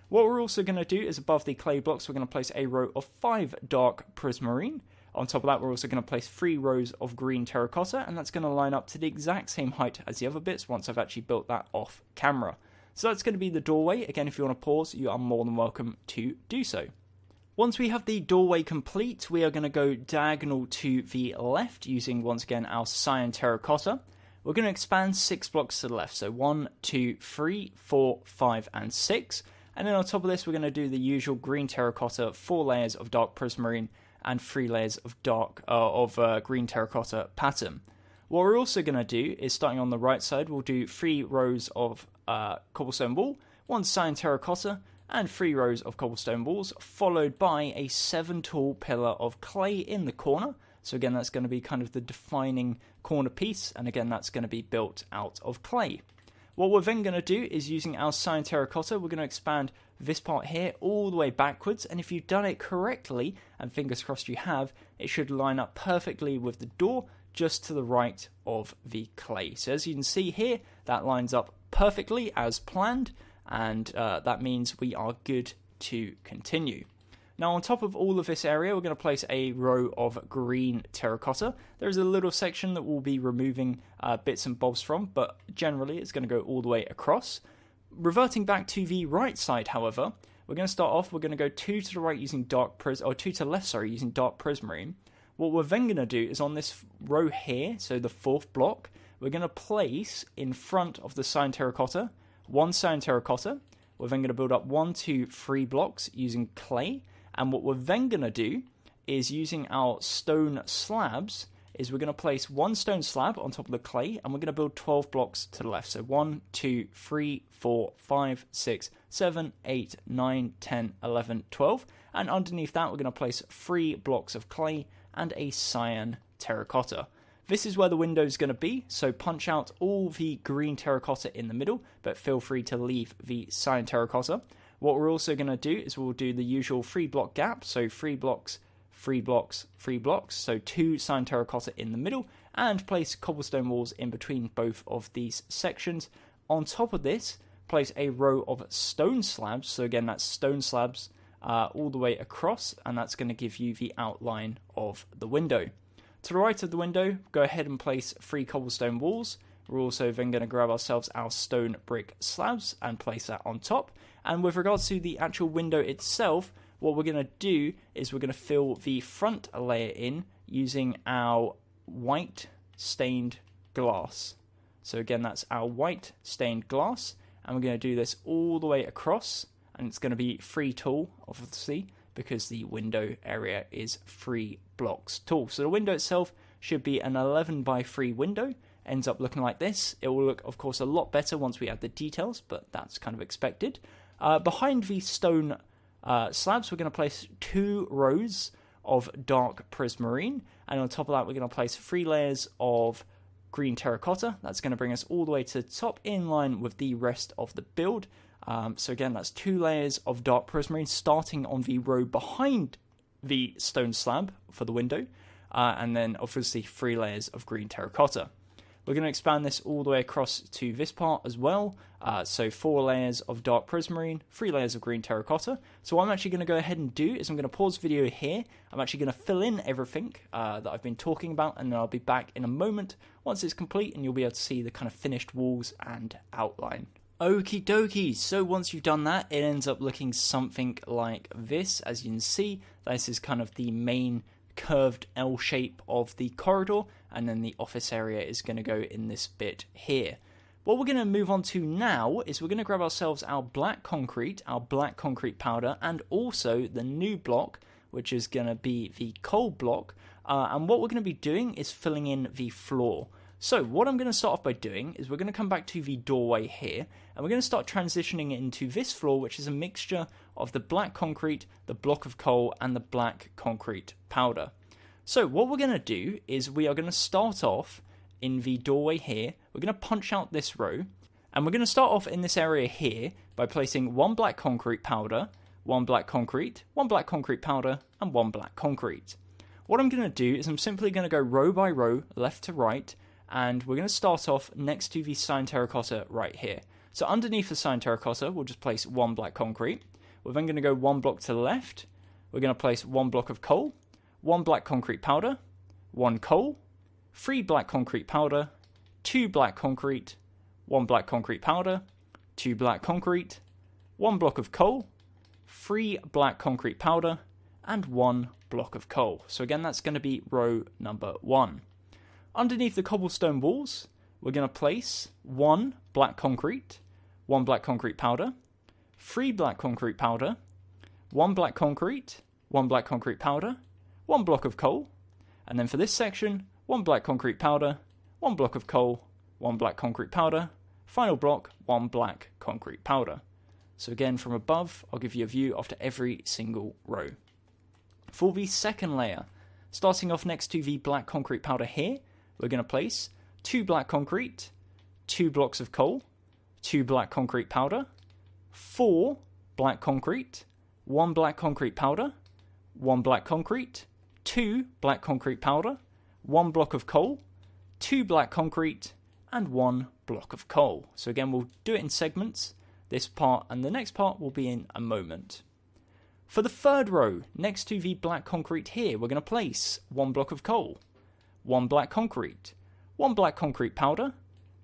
What we're also going to do is above the clay blocks we're going to place a row of 5 dark prismarine. On top of that we're also going to place 3 rows of green terracotta, and that's going to line up to the exact same height as the other bits once I've actually built that off camera. So that's going to be the doorway. Again, if you want to pause, you are more than welcome to do so. Once we have the doorway complete, we are going to go diagonal to the left using, once again, our cyan terracotta. We're going to expand 6 blocks to the left, so 1, 2, 3, 4, 5, and 6. And then on top of this, we're going to do the usual green terracotta, 4 layers of dark prismarine, and 3 layers of green terracotta pattern. What we're also going to do is, starting on the right side, we'll do 3 rows of cobblestone wall, 1 cyan terracotta, and 3 rows of cobblestone walls, followed by a 7 tall pillar of clay in the corner. So again, that's going to be kind of the defining corner piece, and again, that's going to be built out of clay. What we're then going to do is, using our cyan terracotta, we're going to expand this part here all the way backwards, and if you've done it correctly, and fingers crossed you have, it should line up perfectly with the door just to the right of the clay. So as you can see here, that lines up perfectly as planned, and that means we are good to continue. Now on top of all of this area, we're going to place a row of green terracotta. There's a little section that we'll be removing bits and bobs from, but generally it's going to go all the way across. Reverting back to the right side, however, we're going to start off, we're going to go 2 to the right using 2 to the left, using dark prismarine. What we're then going to do is, on this row here, so the 4th block, we're going to place in front of the cyan terracotta 1 cyan terracotta. We're then going to build up 1, 2, 3 blocks using clay. And what we're then going to do is, using our stone slabs, is we're going to place 1 stone slab on top of the clay, and we're going to build 12 blocks to the left. So 1, 2, 3, 4, 5, 6, 7, 8, 9, 10, 11, 12. And underneath that, we're going to place 3 blocks of clay and a cyan terracotta. This is where the window is going to be, so punch out all the green terracotta in the middle, but feel free to leave the cyan terracotta. What we're also going to do is we'll do the usual 3 block gap, so 3 blocks, 3 blocks, 3 blocks, so 2 cyan terracotta in the middle, and place cobblestone walls in between both of these sections. On top of this, place a row of stone slabs, so again that's stone slabs all the way across, and that's going to give you the outline of the window. To the right of the window, go ahead and place 3 cobblestone walls. We're also then going to grab ourselves our stone brick slabs and place that on top. And with regards to the actual window itself, what we're going to do is we're going to fill the front layer in using our white stained glass. So again, that's our white stained glass, and we're going to do this all the way across, and it's going to be 3 tall, obviously, because the window area is 3 blocks tall. So the window itself should be an 11 by 3 window. Ends up looking like this. It will look, of course, a lot better once we add the details, but that's kind of expected. Behind the stone slabs, we're going to place 2 rows of dark prismarine, and on top of that, we're going to place 3 layers of green terracotta. That's going to bring us all the way to the top in line with the rest of the build. So again, that's 2 layers of dark prismarine starting on the row behind the stone slab for the window, and then obviously 3 layers of green terracotta. We're going to expand this all the way across to this part as well. So 4 layers of dark prismarine, 3 layers of green terracotta. So what I'm actually going to go ahead and do is I'm going to pause the video here. I'm actually going to fill in everything that I've been talking about, and then I'll be back in a moment once it's complete, and you'll be able to see the kind of finished walls and outline. Okie dokie, so once you've done that, it ends up looking something like this. As you can see, this is kind of the main curved L shape of the corridor, and then the office area is going to go in this bit here. What we're going to move on to now is we're going to grab ourselves our black concrete powder, and also the new block, which is going to be the coal block, and what we're going to be doing is filling in the floor. So what I'm going to start off by doing is we're going to come back to the doorway here, and we're going to start transitioning into this floor, which is a mixture of the black concrete, the block of coal, and the black concrete powder. So what we're going to do is we are going to start off in the doorway here. We're going to punch out this row, and we're going to start off in this area here by placing 1 black concrete powder, 1 black concrete, 1 black concrete powder, and 1 black concrete. What I'm going to do is I'm simply going to go row by row, left to right, and we're going to start off next to the cyan terracotta right here. So underneath the cyan terracotta, we'll just place 1 black concrete. We're then going to go 1 block to the left. We're going to place 1 block of coal, 1 black concrete powder, 1 coal, 3 black concrete powder, 2 black concrete, 1 black concrete powder, 2 black concrete, 1 block of coal, 3 black concrete powder, and 1 block of coal. So again, that's going to be row number 1. Underneath the cobblestone walls, we're going to place 1 black concrete, 1 black concrete powder, 3 black concrete powder, 1 black concrete, 1 black concrete powder, 1 block of coal, and then for this section, 1 black concrete powder, 1 block of coal, 1 black concrete powder, final block, 1 black concrete powder. So again, from above, I'll give you a view after every single row. For the second layer, starting off next to the black concrete powder here, we're going to place 2 black concrete, 2 blocks of coal, 2 black concrete powder, 4 black concrete, 1 black concrete powder, 1 black concrete, 2 black concrete powder, 1 block of coal, 2 black concrete, and 1 block of coal. So again, we'll do it in segments. This part and the next part will be in a moment. For the third row, next to the black concrete here, we're going to place 1 block of coal, 1 black concrete, 1 black concrete powder,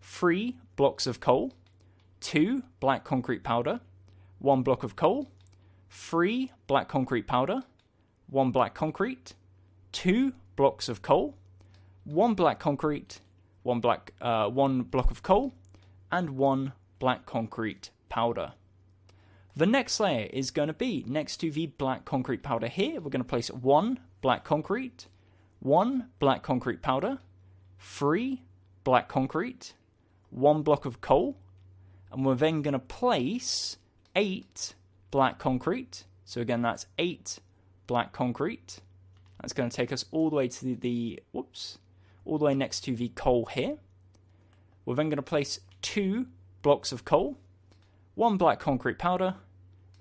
3 blocks of coal, 2 black concrete powder, 1 block of coal, 3 black concrete powder, 1 black concrete, 2 blocks of coal, 1 black concrete, 1 block of coal, and 1 black concrete powder. The next layer is going to be next to the black concrete powder here. We're going to place 1 black concrete, 1 black concrete powder, 3 black concrete, 1 block of coal, and we're then going to place 8 black concrete. So again, that's 8 black concrete. That's going to take us all the way to all the way next to the coal here. We're then going to place 2 blocks of coal, 1 black concrete powder,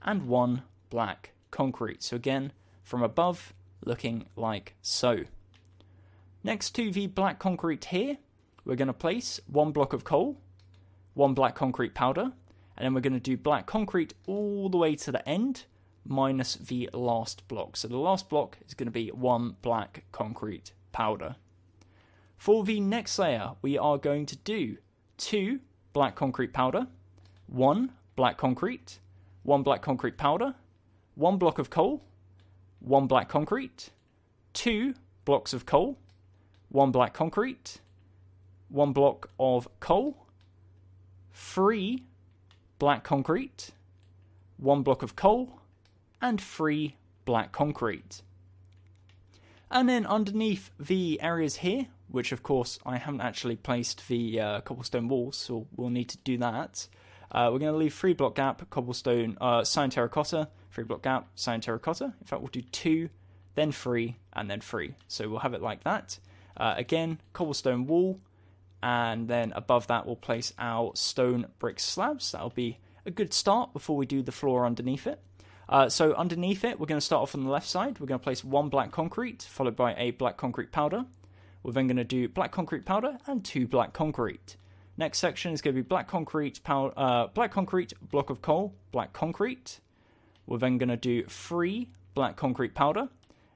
and 1 black concrete. So again, from above, looking like so. Next to the black concrete here, we're going to place 1 block of coal, 1 black concrete powder, and then we're going to do black concrete all the way to the end, minus the last block. So the last block is going to be 1 black concrete powder. For the next layer, we are going to do 2 black concrete powder, 1 black concrete, 1 black concrete powder, 1 block of coal, 1 black concrete, 2 blocks of coal, 1 black concrete, 1 block of coal, 3 black concrete, 1 block of coal, and 3 black concrete. And then underneath the areas here, which of course I haven't actually placed the cobblestone walls, so we'll need to do that. We're going to leave 3 block gap, cobblestone, cyan terracotta, 3 block gap, cyan terracotta. In fact, we'll do 2, then 3, and then 3. So we'll have it like that. Again, cobblestone wall, and then above that we'll place our stone brick slabs. That'll be a good start before we do the floor underneath it. So underneath it, we're going to start off on the left side. We're going to place 1 black concrete, followed by a black concrete powder. We're then going to do black concrete powder and 2 black concrete. Next section is going to be black concrete, black concrete, block of coal, black concrete. We're then going to do 3 black concrete powder,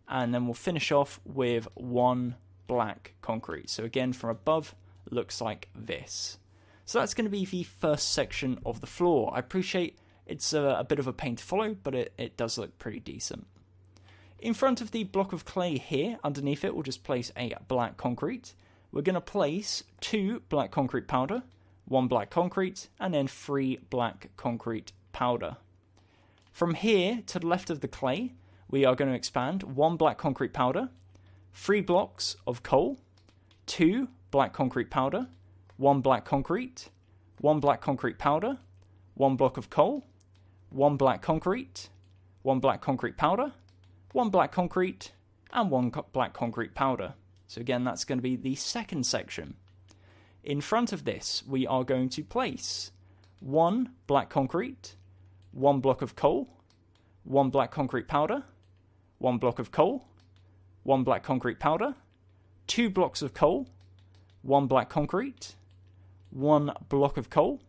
and then we'll finish off with 1 black concrete. So again, from above, looks like this. So that's going to be the first section of the floor. I appreciate it's a bit of a pain to follow, but it does look pretty decent. In front of the block of clay here, underneath it, we'll just place a black concrete. We're going to place 2 black concrete powder, 1 black concrete, and then 3 black concrete powder. From here to the left of the clay, we are going to expand 1 black concrete powder, 3 blocks of coal, 2 black concrete powder, 1 black concrete, 1 black concrete powder, 1 block of coal, 1 black concrete, 1 black concrete powder, 1 black concrete, and 1 black concrete powder. So again, that's going to be the second section. In front of this, we are going to place 1 black concrete, 1 block of coal, 1 black concrete powder, 1 block of coal, 1 black concrete powder, 2 blocks of coal, 1 black concrete, 1 block of coal,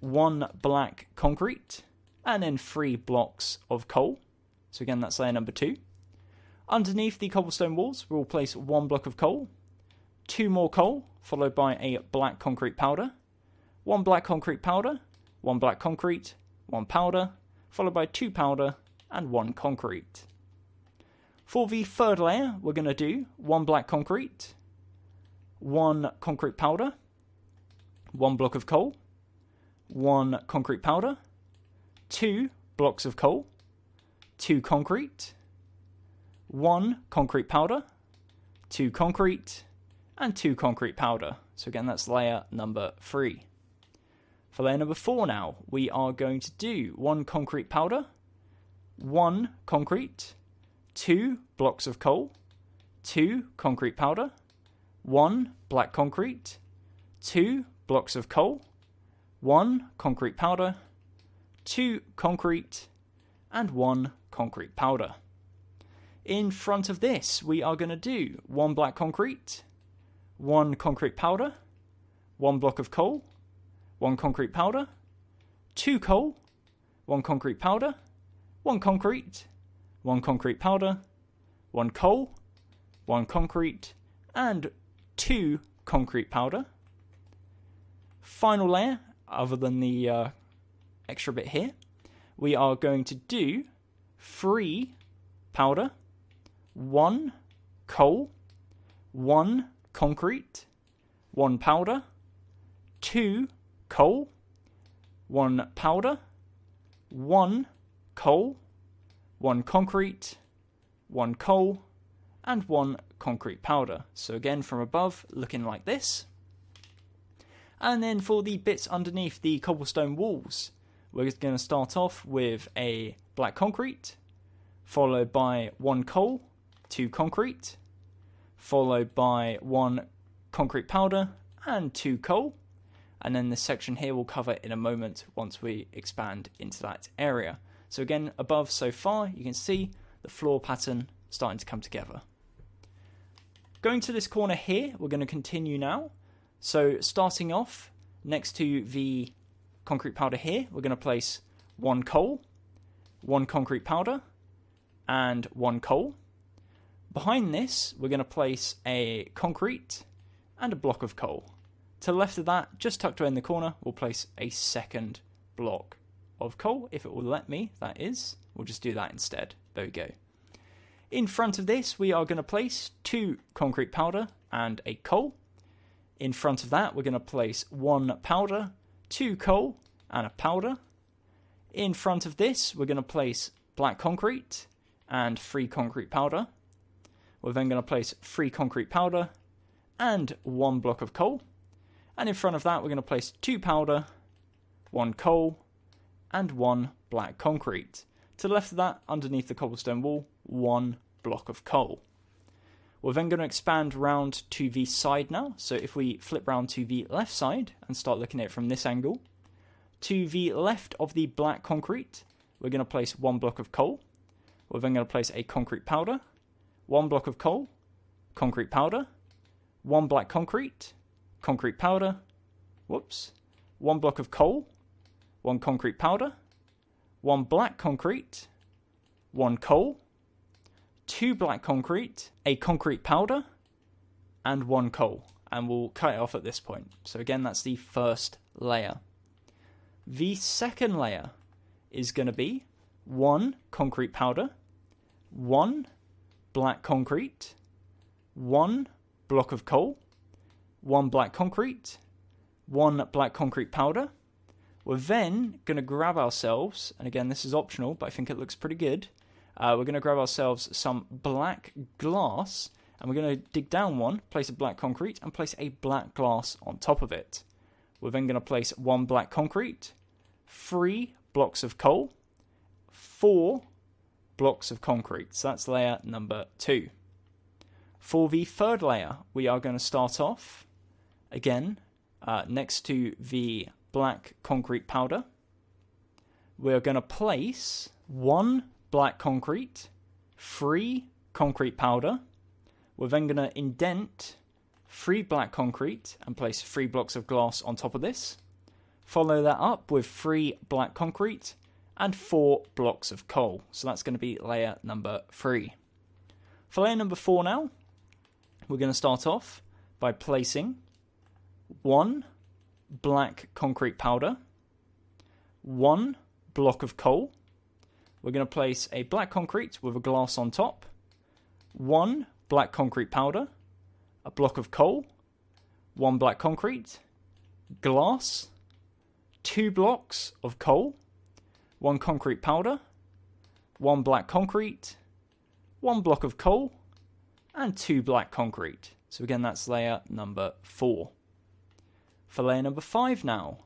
1 black concrete, and then 3 blocks of coal. So again, that's layer number 2. Underneath the cobblestone walls, we'll place 1 block of coal, 2 more coal, followed by a black concrete powder, 1 black concrete powder, 1 black concrete, 1 powder, followed by 2 powder, and 1 concrete. For the third layer, we're going to do 1 black concrete, 1 concrete powder, 1 block of coal, 1 concrete powder, 2 blocks of coal, 2 concrete, 1 concrete powder, 2 concrete, and 2 concrete powder. So again, that's layer number 3. For layer number 4 now, we are going to do 1 concrete powder, 1 concrete, 2 blocks of coal, 2 concrete powder, 1 black concrete, 2 blocks of coal, 1 concrete powder, 2 concrete, and 1 concrete powder. In front of this, we are going to do 1 black concrete, 1 concrete powder, 1 block of coal, 1 concrete powder, 2 coal, 1 concrete powder, 1 concrete, 1 concrete powder, 1 coal, 1 concrete, and 2 concrete powder. Final layer, other than the extra bit here, we are going to do 3 powder, 1 coal, 1 concrete, 1 powder, 2 coal, 1 powder, 1 coal, 1 concrete, 1 coal, and 1 concrete powder. So again, from above, looking like this. And then for the bits underneath the cobblestone walls, we're going to start off with a black concrete, followed by 1 coal, 2 concrete, followed by 1 concrete powder and 2 coal. And then this section here we'll cover in a moment once we expand into that area. So again, above so far, you can see the floor pattern starting to come together. Going to this corner here, we're going to continue now. So starting off, next to the concrete powder here, we're going to place 1 coal, 1 concrete powder, and 1 coal. Behind this, we're going to place a concrete and a block of coal. To the left of that, just tucked away in the corner, we'll place a second block of coal, if it will let me, that is. We'll just do that instead. There we go. In front of this, we are going to place 2 concrete powder and a coal. In front of that, we're going to place 1 powder, 2 coal, and a powder. In front of this, we're going to place black concrete and 3 concrete powder. We're then going to place 3 concrete powder and 1 block of coal. And in front of that, we're going to place 2 powder, 1 coal, and 1 black concrete. To the left of that, underneath the cobblestone wall, 1 block of coal. We're then going to expand round to the side now. So if we flip round to the left side and start looking at it from this angle, to the left of the black concrete, we're going to place 1 block of coal. We're then going to place a concrete powder, 1 block of coal, concrete powder, 1 black concrete, concrete powder, 1 block of coal, 1 concrete powder, 1 black concrete, 1 coal, 2 black concrete, a concrete powder, and 1 coal. And we'll cut it off at this point. So again, that's the first layer. The second layer is going to be 1 concrete powder, 1 black concrete, 1 block of coal, 1 black concrete, 1 black concrete powder. We're then going to grab ourselves, and again this is optional, but I think it looks pretty good. We're going to grab ourselves some black glass, and we're going to dig down 1, place a black concrete, and place a black glass on top of it. We're then going to place 1 black concrete, 3 blocks of coal, 4 blocks of concrete. So that's layer number 2. For the third layer, we are going to start off, again, next to the black concrete powder. We're going to place 1 black concrete, 3 concrete powder. We're then going to indent 3 black concrete and place 3 blocks of glass on top of this. Follow that up with 3 black concrete and 4 blocks of coal. So that's going to be layer number 3. For layer number 4 now, we're going to start off by placing 1 black concrete powder, 1 block of coal. We're going to place a black concrete with a glass on top, 1 black concrete powder, a block of coal, 1 black concrete, glass, 2 blocks of coal, 1 concrete powder, 1 black concrete, 1 block of coal, and 2 black concrete. So again, that's layer number 4. For layer number 5 now,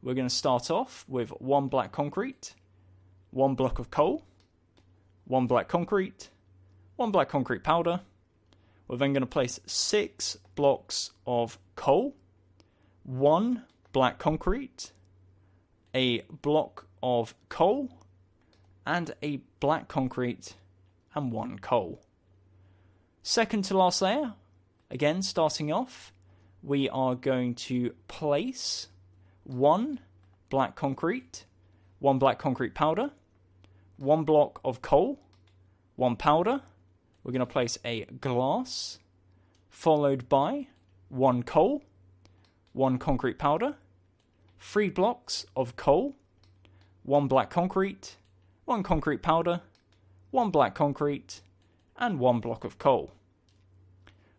we're going to start off with 1 black concrete, 1 block of coal, 1 black concrete, 1 black concrete powder. We're then going to place 6 blocks of coal, 1 black concrete, a block of coal, and a black concrete, and 1 coal. Second to last layer, again starting off, we are going to place 1 black concrete, 1 black concrete powder, 1 block of coal, 1 powder. We're going to place a glass, followed by 1 coal, 1 concrete powder, 3 blocks of coal, 1 black concrete, 1 concrete powder, 1 black concrete, and 1 block of coal.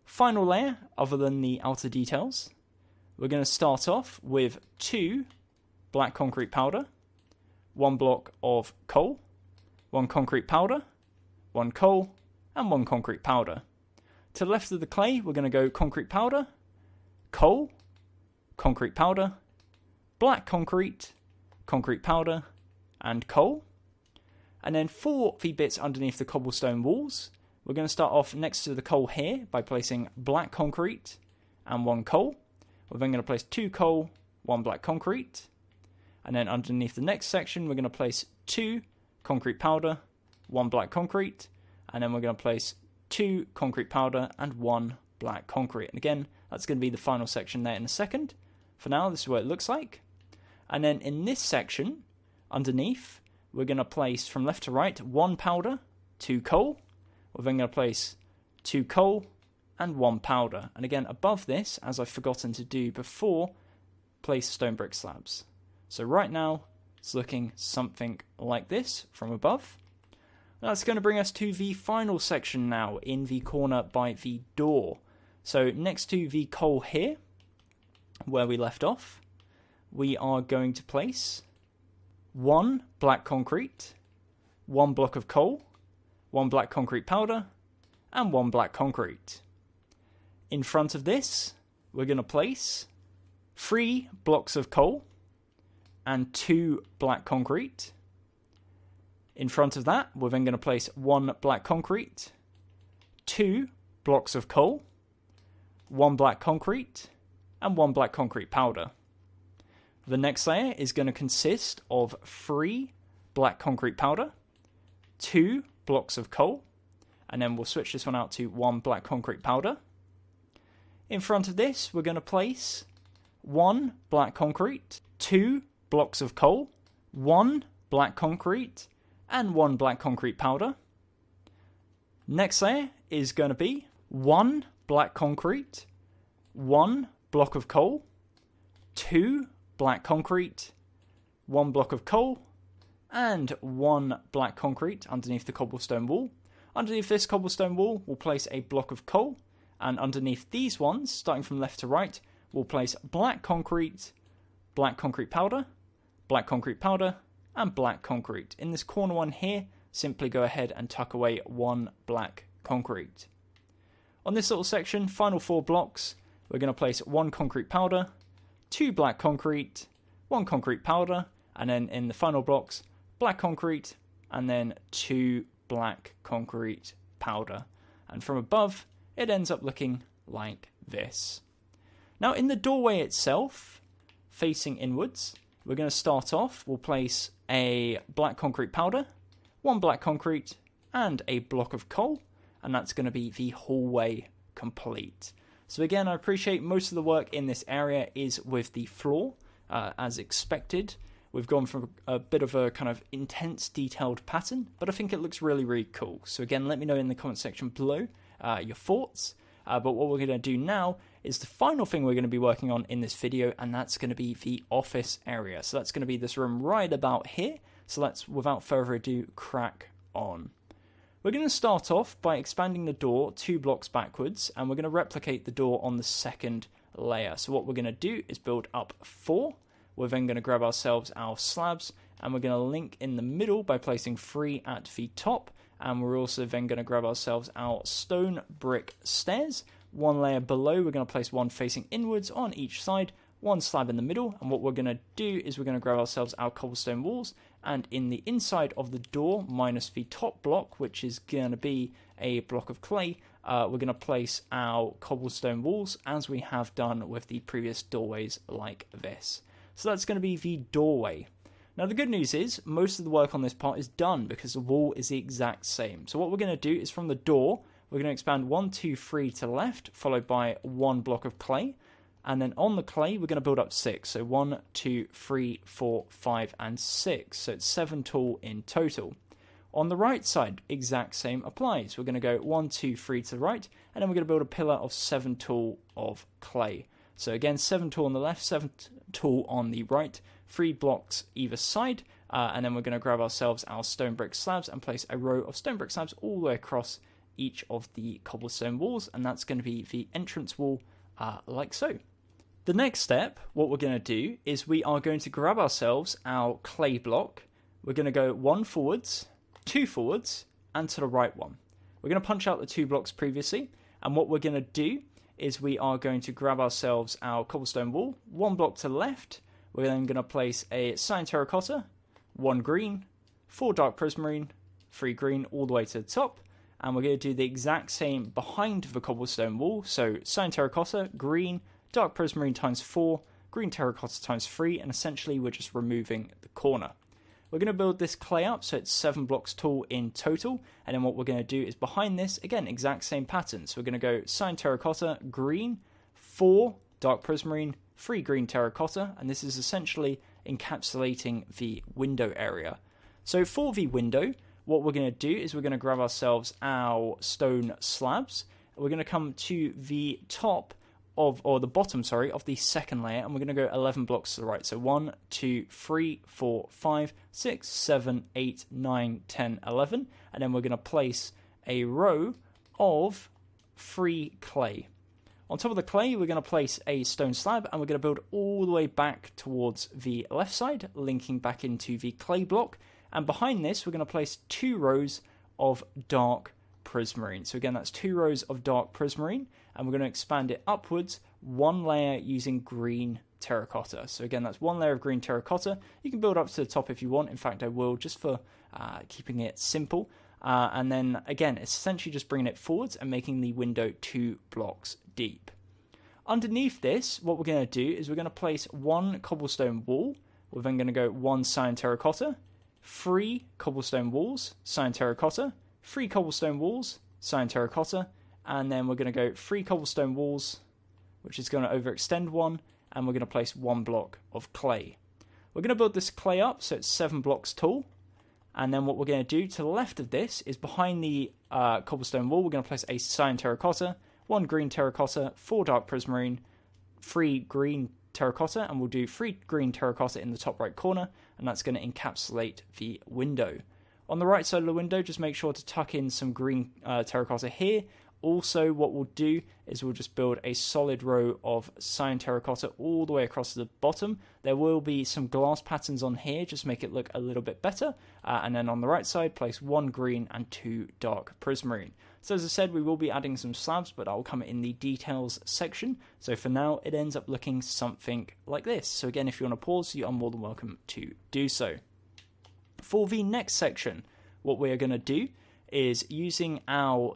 Final layer, other than the outer details, we're going to start off with 2 black concrete powder, 1 block of coal, 1 concrete powder, 1 coal, and 1 concrete powder. To the left of the clay, we're going to go concrete powder, coal, concrete powder, black concrete, concrete powder, and coal. And then for the bits underneath the cobblestone walls, we're going to start off next to the coal here by placing black concrete and 1 coal. We're then going to place 2 coal, 1 black concrete. And then underneath the next section, we're going to place 2 concrete powder, 1 black concrete. And then we're going to place 2 concrete powder and 1 black concrete. And again, that's going to be the final section there in a second. For now, this is what it looks like. And then in this section, underneath, we're going to place from left to right 1 powder, 2 coal. We're then going to place 2 coal and 1 powder. And again, above this, as I've forgotten to do before, place stone brick slabs. So right now, it's looking something like this from above. That's going to bring us to the final section now, in the corner by the door. So next to the coal here, where we left off, we are going to place 1 black concrete, 1 block of coal, 1 black concrete powder, and 1 black concrete. In front of this, we're going to place 3 blocks of coal and 2 black concrete. In front of that, we're then going to place 1 black concrete, 2 blocks of coal, 1 black concrete, and 1 black concrete powder. The next layer is going to consist of 3 black concrete powder, 2 blocks of coal, and then we'll switch this one out to 1 black concrete powder. In front of this, we're going to place 1 black concrete, 2 blocks of coal, 1 black concrete, and 1 black concrete powder. Next layer is going to be 1 black concrete, 1 block of coal, 2 black concrete, 1 block of coal, and 1 black concrete underneath the cobblestone wall. Underneath this cobblestone wall, we'll place a block of coal, and underneath these ones, starting from left to right, we'll place black concrete powder, and black concrete. In this corner one here, simply go ahead and tuck away 1 black concrete. On this little section, final 4 blocks, we're going to place 1 concrete powder, 2 black concrete, 1 concrete powder, and then in the final blocks, black concrete, and then 2 black concrete powder. And from above, it ends up looking like this. Now in the doorway itself, facing inwards, we're going to start off, we'll place a black concrete powder, 1 black concrete, and a block of coal, and that's going to be the hallway complete. So again, I appreciate most of the work in this area is with the floor, as expected. We've gone for a bit of a kind of intense detailed pattern, but I think it looks really, really cool. So again, let me know in the comment section below your thoughts. But what we're going to do now is the final thing we're going to be working on in this video, and that's going to be the office area. So that's going to be this room right about here. So let's, without further ado, crack on. We're going to start off by expanding the door 2 blocks backwards, and we're going to replicate the door on the second layer. So what we're going to do is build up 4. We're then going to grab ourselves our slabs, and we're going to link in the middle by placing 3 at the top. And we're also then going to grab ourselves our stone brick stairs. 1 layer below, we're going to place 1 facing inwards on each side, 1 slab in the middle. And what we're going to do is we're going to grab ourselves our cobblestone walls. And in the inside of the door, minus the top block, which is going to be a block of clay, we're going to place our cobblestone walls as we have done with the previous doorways like this. So that's going to be the doorway. Now the good news is, most of the work on this part is done because the wall is the exact same. So what we're going to do is from the door, we're going to expand 1, 2, 3 to the left, followed by 1 block of clay. And then on the clay, we're going to build up 6. So 1, 2, 3, 4, 5, and 6. So it's 7 tall in total. On the right side, exact same applies. We're going to go 1, 2, 3 to the right, and then we're going to build a pillar of 7 tall of clay. So again, 7 tall on the left, 7 tall on the right, 3 blocks either side, and then we're going to grab ourselves our stone brick slabs and place a row of stone brick slabs all the way across each of the cobblestone walls, and that's going to be the entrance wall, like so. The next step, what we're going to do is we are going to grab ourselves our clay block. We're going to go 1 forwards, 2 forwards, and to the right one. We're going to punch out the 2 blocks previously, and what we're going to do is we are going to grab ourselves our cobblestone wall, 1 block to the left. We're then going to place a cyan terracotta, 1 green, 4 dark prismarine, 3 green all the way to the top, and we're going to do the exact same behind the cobblestone wall. So cyan terracotta, green, dark prismarine times 4, green terracotta times 3, and essentially we're just removing the corner. We're going to build this clay up so it's 7 blocks tall in total, and then what we're going to do is behind this, again, exact same pattern. So we're going to go cyan terracotta, green, 4 dark prismarine, 3 green terracotta, and this is essentially encapsulating the window area. So for the window, what we're going to do is we're going to grab ourselves our stone slabs. We're going to come to the top of, or the bottom, sorry, of the second layer, and we're going to go 11 blocks to the right. So 1, 2, 3, 4, 5, 6, 7, 8, 9, 10, 11, and then we're going to place a row of 3 clay. On top of the clay, we're going to place a stone slab, and we're going to build all the way back towards the left side, linking back into the clay block. And behind this, we're going to place 2 rows of dark prismarine. So again, that's 2 rows of dark prismarine, and we're going to expand it upwards 1 layer using green terracotta. So again, that's 1 layer of green terracotta. You can build up to the top if you want. In fact, I will, just for keeping it simple. And then again, it's essentially just bringing it forwards and making the window 2 blocks deep. Underneath this, what we're going to do is we're going to place 1 cobblestone wall. We're then going to go 1 cyan terracotta, 3 cobblestone walls, cyan terracotta, 3 cobblestone walls, cyan terracotta, and then we're going to go 3 cobblestone walls, which is going to overextend 1, and we're going to place 1 block of clay. We're going to build this clay up so it's 7 blocks tall, and then what we're going to do to the left of this is behind the cobblestone wall, we're going to place a cyan terracotta, 1 green terracotta, 4 dark prismarine, 3 green terracotta, and we'll do 3 green terracotta in the top right corner, and that's going to encapsulate the window. On the right side of the window, just make sure to tuck in some green terracotta here. Also, what we'll do is we'll just build a solid row of cyan terracotta all the way across the bottom. There will be some glass patterns on here, just make it look a little bit better. And then on the right side, place 1 green and 2 dark prismarine. So as I said, we will be adding some slabs, but that will come in the details section. So for now, it ends up looking something like this. So again, if you want to pause, you are more than welcome to do so. For the next section, what we're going to do is using our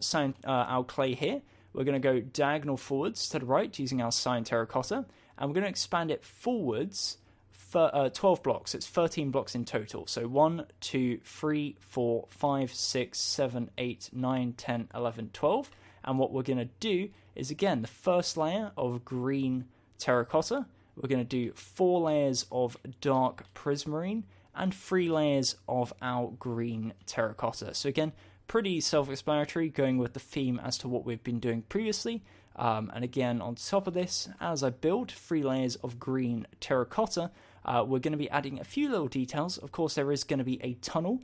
clay here, we're going to go diagonal forwards to the right using our cyan terracotta, and we're going to expand it forwards for 12 blocks. It's 13 blocks in total. So 1, 2, 3, 4, 5, 6, 7, 8, 9, 10, 11, 12. And what we're going to do is, again, the first layer of green terracotta. We're going to do 4 layers of dark prismarine and 3 layers of our green terracotta. So again, pretty self-explanatory, going with the theme as to what we've been doing previously. And again, on top of this, as I build 3 layers of green terracotta, we're going to be adding a few little details. Of course, there is going to be a tunnel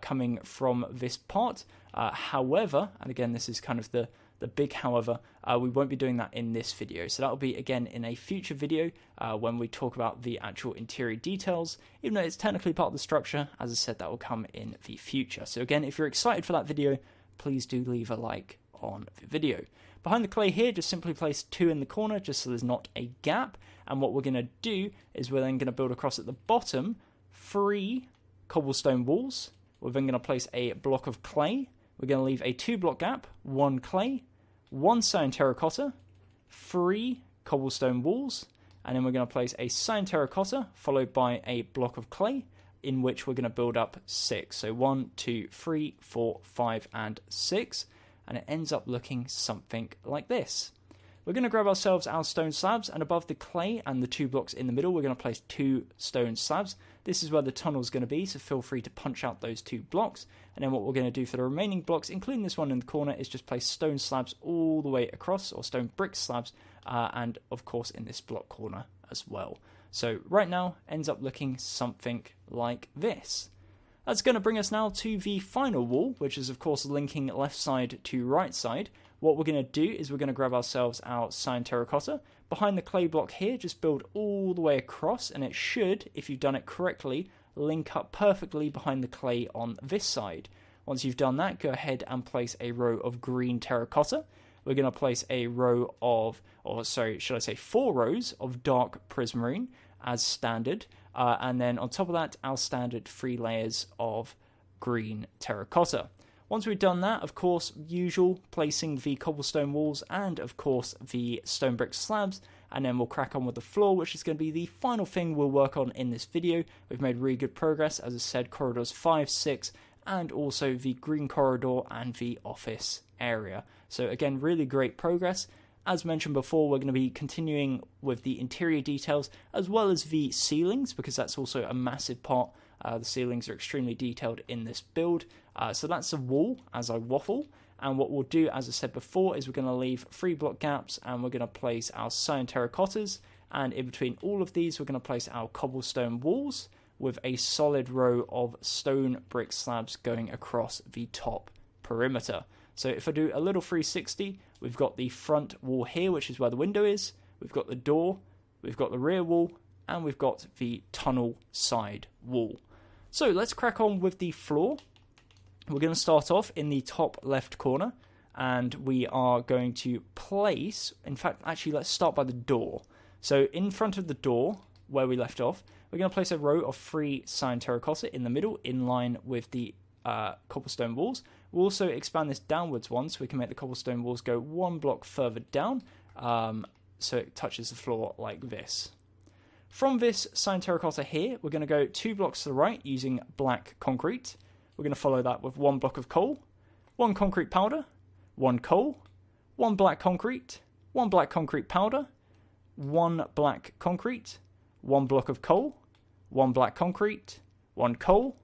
coming from this part. However, and again, this is kind of the big however, we won't be doing that in this video. So that'll be, again, in a future video when we talk about the actual interior details. Even though it's technically part of the structure, as I said, that will come in the future. So again, if you're excited for that video, please do leave a like on the video. Behind the clay here, just simply place 2 in the corner, just so there's not a gap. And what we're going to do is we're then going to build across at the bottom 3 cobblestone walls. We're then going to place a block of clay. We're going to leave a 2 block gap, 1 clay, 1 cyan terracotta, 3 cobblestone walls, and then we're going to place a cyan terracotta followed by a block of clay, in which we're going to build up 6. So 1, 2, 3, 4, 5, and 6. And it ends up looking something like this. We're going to grab ourselves our stone slabs, and above the clay and the 2 blocks in the middle, we're going to place 2 stone slabs. This is where the tunnel is going to be, so feel free to punch out those 2 blocks. And then what we're going to do for the remaining blocks, including this one in the corner, is just place stone slabs all the way across, or stone brick slabs, and of course in this block corner as well. So right now, ends up looking something like this. That's going to bring us now to the final wall, which is of course linking left side to right side. What we're going to do is we're going to grab ourselves our cyan terracotta. Behind the clay block here, just build all the way across, and it should, if you've done it correctly, link up perfectly behind the clay on this side. Once you've done that, go ahead and place a row of green terracotta. We're going to place a row of, or sorry, should I say 4 rows of dark prismarine as standard. And then on top of that, our standard 3 layers of green terracotta. Once we've done that, of course, usual, placing the cobblestone walls and, of course, the stone brick slabs, and then we'll crack on with the floor, which is going to be the final thing we'll work on in this video. We've made really good progress, as I said, corridors 5, 6, and also the green corridor and the office area. So again, really great progress. As mentioned before, we're going to be continuing with the interior details as well as the ceilings, because that's also a massive part. The ceilings are extremely detailed in this build. So that's a wall as I waffle. And what we'll do, as I said before, is we're going to leave 3 block gaps and we're going to place our cyan terracottas. And in between all of these, we're going to place our cobblestone walls with a solid row of stone brick slabs going across the top perimeter. So if I do a little 360, we've got the front wall here, which is where the window is. We've got the door, we've got the rear wall, and we've got the tunnel side wall. So let's crack on with the floor. We're going to start off in the top left corner, and we are going to place, in fact, actually, let's start by the door. So in front of the door, where we left off, we're going to place a row of 3 cyan terracotta in the middle, in line with the cobblestone walls. We'll also expand this downwards one, so we can make the cobblestone walls go 1 block further down, so it touches the floor like this. From this cyan terracotta here, we're going to go 2 blocks to the right using black concrete. We're going to follow that with 1 block of coal, 1 concrete powder, 1 coal, 1 black concrete, 1 black concrete powder, 1 black concrete, 1 block of coal, 1 black concrete, 1 coal,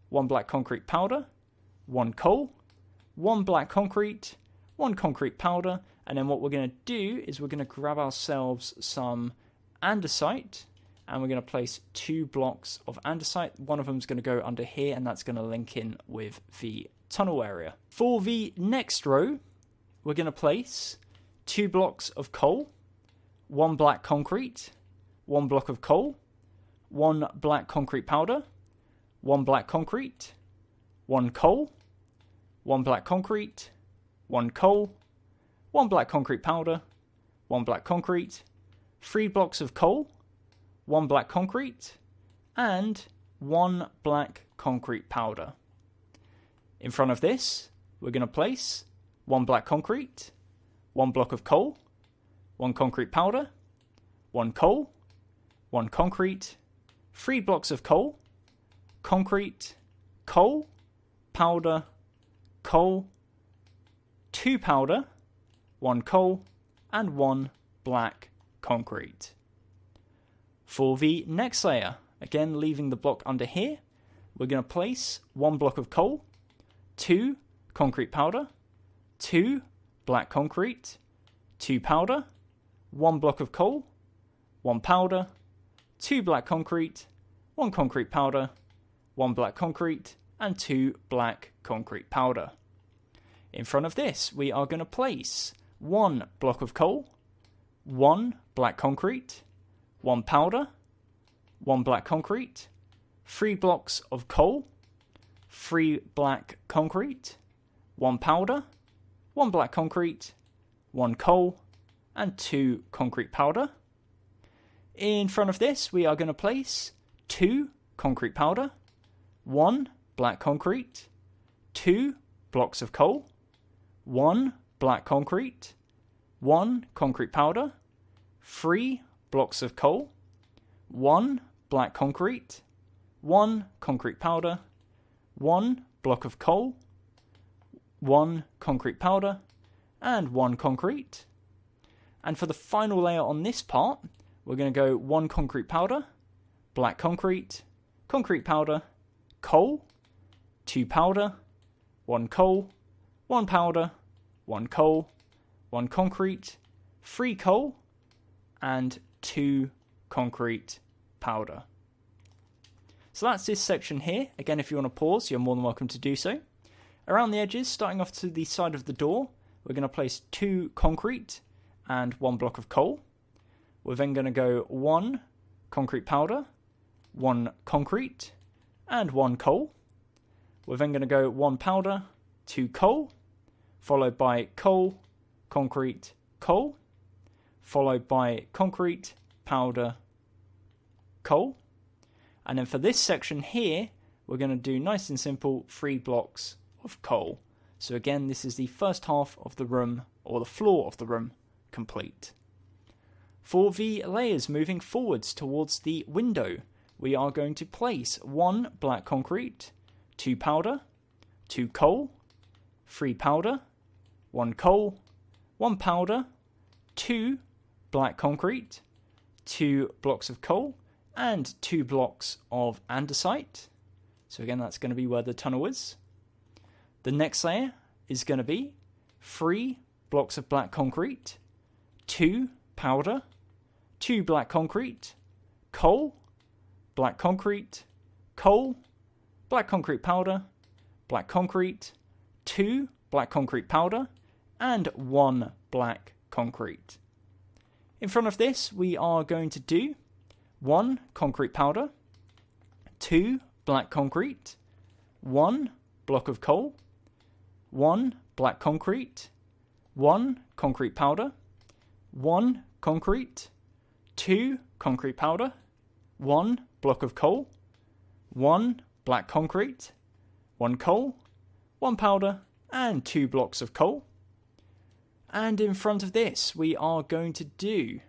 1 black concrete powder, 1 coal, 1 black concrete, 1 concrete powder, and then what we're going to do is we're going to grab ourselves some andesite, and we're going to place 2 blocks of andesite. One of them is going to go under here, and that's going to link in with the tunnel area. For the next row, we're going to place 2 blocks of coal, 1 black concrete, 1 block of coal, 1 black concrete powder, 1 black concrete, 1 coal, 1 black concrete, 1 coal, 1 black concrete powder, 1 black concrete, 3 blocks of coal, 1 black concrete, and 1 black concrete powder. In front of this, we're going to place 1 black concrete, 1 block of coal, 1 concrete powder, 1 coal, 1 concrete, 3 blocks of coal, concrete, coal, powder, coal, 2 powder, 1 coal, and 1 black concrete. For the next layer, again leaving the block under here, we're going to place 1 block of coal, 2 concrete powder, 2 black concrete, 2 powder, 1 block of coal, 1 powder, 2 black concrete, 1 concrete powder, 1 black concrete, and 2 black concrete powder. In front of this, we are going to place 1 block of coal, 1 black concrete, 1 powder, 1 black concrete, 3 blocks of coal, 3 black concrete, 1 powder, 1 black concrete, 1 coal, and 2 concrete powder. In front of this, we are going to place 2 concrete powder, 1 black concrete, 2 blocks of coal, 1 black concrete, 1 concrete powder, 3 blocks of coal, 1 black concrete, 1 concrete powder, 1 block of coal, 1 concrete powder, and 1 concrete. And for the final layer on this part, we're going to go 1 concrete powder, black concrete, concrete powder, coal, 2 powder, 1 coal, 1 powder, 1 coal, 1 concrete, 3 coal, and 2 concrete powder. So that's this section here. Again, if you want to pause, you're more than welcome to do so. Around the edges, starting off to the side of the door, we're going to place 2 concrete and 1 block of coal. We're then going to go 1 concrete powder, 1 concrete, and 1 coal. We're then going to go 1 powder, 2 coal, followed by coal, concrete, coal, followed by concrete, powder, coal. And then for this section here, we're going to do nice and simple 3 blocks of coal. So again, this is the first half of the room, or the floor of the room, complete. For the layers moving forwards towards the window, we are going to place 1 black concrete, 2 powder, 2 coal, 3 powder, 1 coal, 1 powder, 2 black concrete, 2 blocks of coal, and 2 blocks of andesite. So again, that's going to be where the tunnel is. The next layer is going to be 3 blocks of black concrete, 2 powder, 2 black concrete, coal, black concrete, coal, black concrete powder, black concrete, 2 black concrete powder, and 1 black concrete. In front of this, we are going to do 1 concrete powder, 2 black concrete, 1 block of coal, 1 black concrete, 1 concrete powder, 1 concrete, 2 concrete powder, 1 block of coal, 1 black concrete, 1 coal, 1 powder, and 2 blocks of coal. And in front of this, we are going to do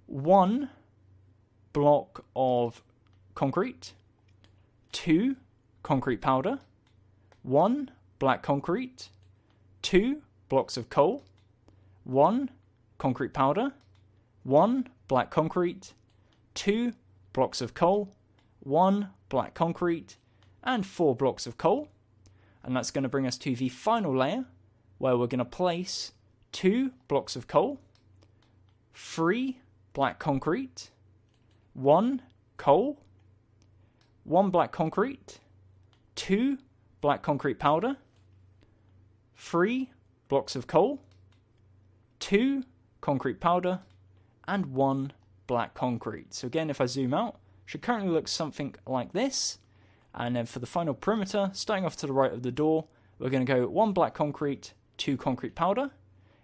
1 block of concrete, 2 concrete powder, 1 black concrete, 2 blocks of coal, 1 concrete powder, 1 black concrete, 2 blocks of coal, 1 black concrete, and 4 blocks of coal. And that's going to bring us to the final layer, where we're going to place 2 blocks of coal, 3 black concrete, 1 coal, 1 black concrete, 2 black concrete powder, 3 blocks of coal, 2 concrete powder, and 1 black concrete. So again, if I zoom out, should currently look something like this. And then for the final perimeter, starting off to the right of the door, we're going to go 1 black concrete, 2 concrete powder.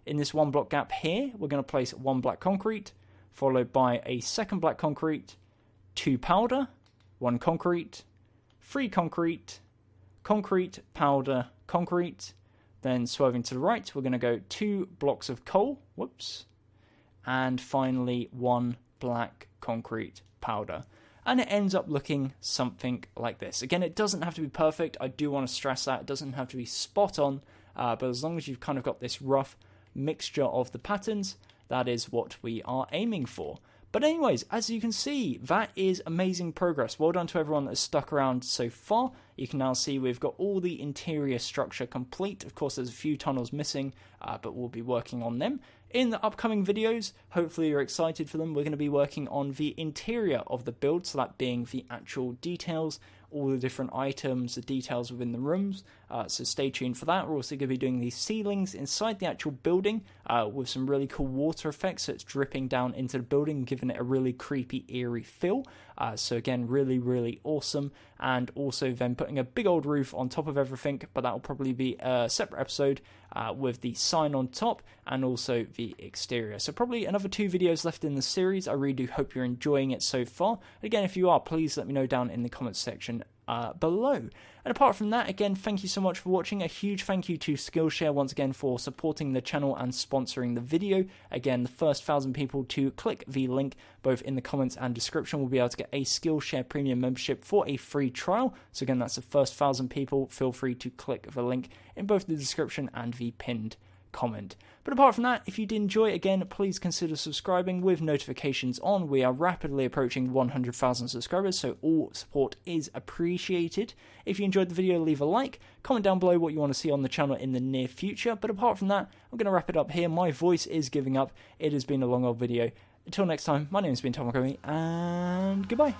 In this 1 block gap here, we're going to place 1 black concrete, followed by a 2nd black concrete, 2 powder, 1 concrete, 3 concrete, concrete, powder, concrete. Then swerving to the right, we're going to go 2 blocks of coal, and finally 1 black concrete powder. And it ends up looking something like this. Again, it doesn't have to be perfect. I do want to stress that. It doesn't have to be spot on, but as long as you've kind of got this rough mixture of the patterns, that is what we are aiming for. But anyways, as you can see, that is amazing progress. Well done to everyone that has stuck around so far. You can now see we've got all the interior structure complete. Of course, there's a few tunnels missing, but we'll be working on them. In the upcoming videos, hopefully you're excited for them, we're going to be working on the interior of the build, so that being the actual details, all the different items, the details within the rooms, so stay tuned for that. We're also going to be doing these ceilings inside the actual building with some really cool water effects, so it's dripping down into the building, giving it a really creepy, eerie feel. So again, really, really awesome. And also then putting a big old roof on top of everything, but that will probably be a separate episode with the sign on top and also the exterior. So probably another 2 videos left in the series. I really do hope you're enjoying it so far. Again, if you are, please let me know down in the comments section below. And apart from that, again, thank you so much for watching. A huge thank you to Skillshare once again for supporting the channel and sponsoring the video. Again, the first 1,000 people to click the link both in the comments and description will be able to get a Skillshare premium membership for a free trial. So again, that's the first 1,000 people. Feel free to click the link in both the description and the pinned comment. But apart from that, if you did enjoy, again, please consider subscribing with notifications on. We are rapidly approaching 100,000 subscribers, so all support is appreciated. If you enjoyed the video, leave a like, comment down below what you want to see on the channel in the near future. But apart from that, I'm going to wrap it up here. My voice is giving up. It has been a long old video. Until next time, my name has been Gummmyyy, and goodbye.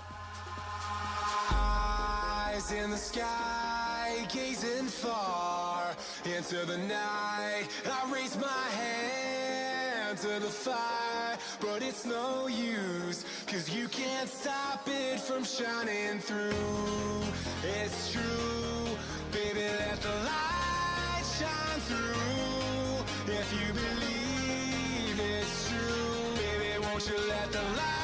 Eyes in the sky, gazing far into the night. I raise my hand to the fire, but it's no use, 'cause you can't stop it from shining through. It's true, baby, let the light shine through. If you believe it's true, baby, won't you let the light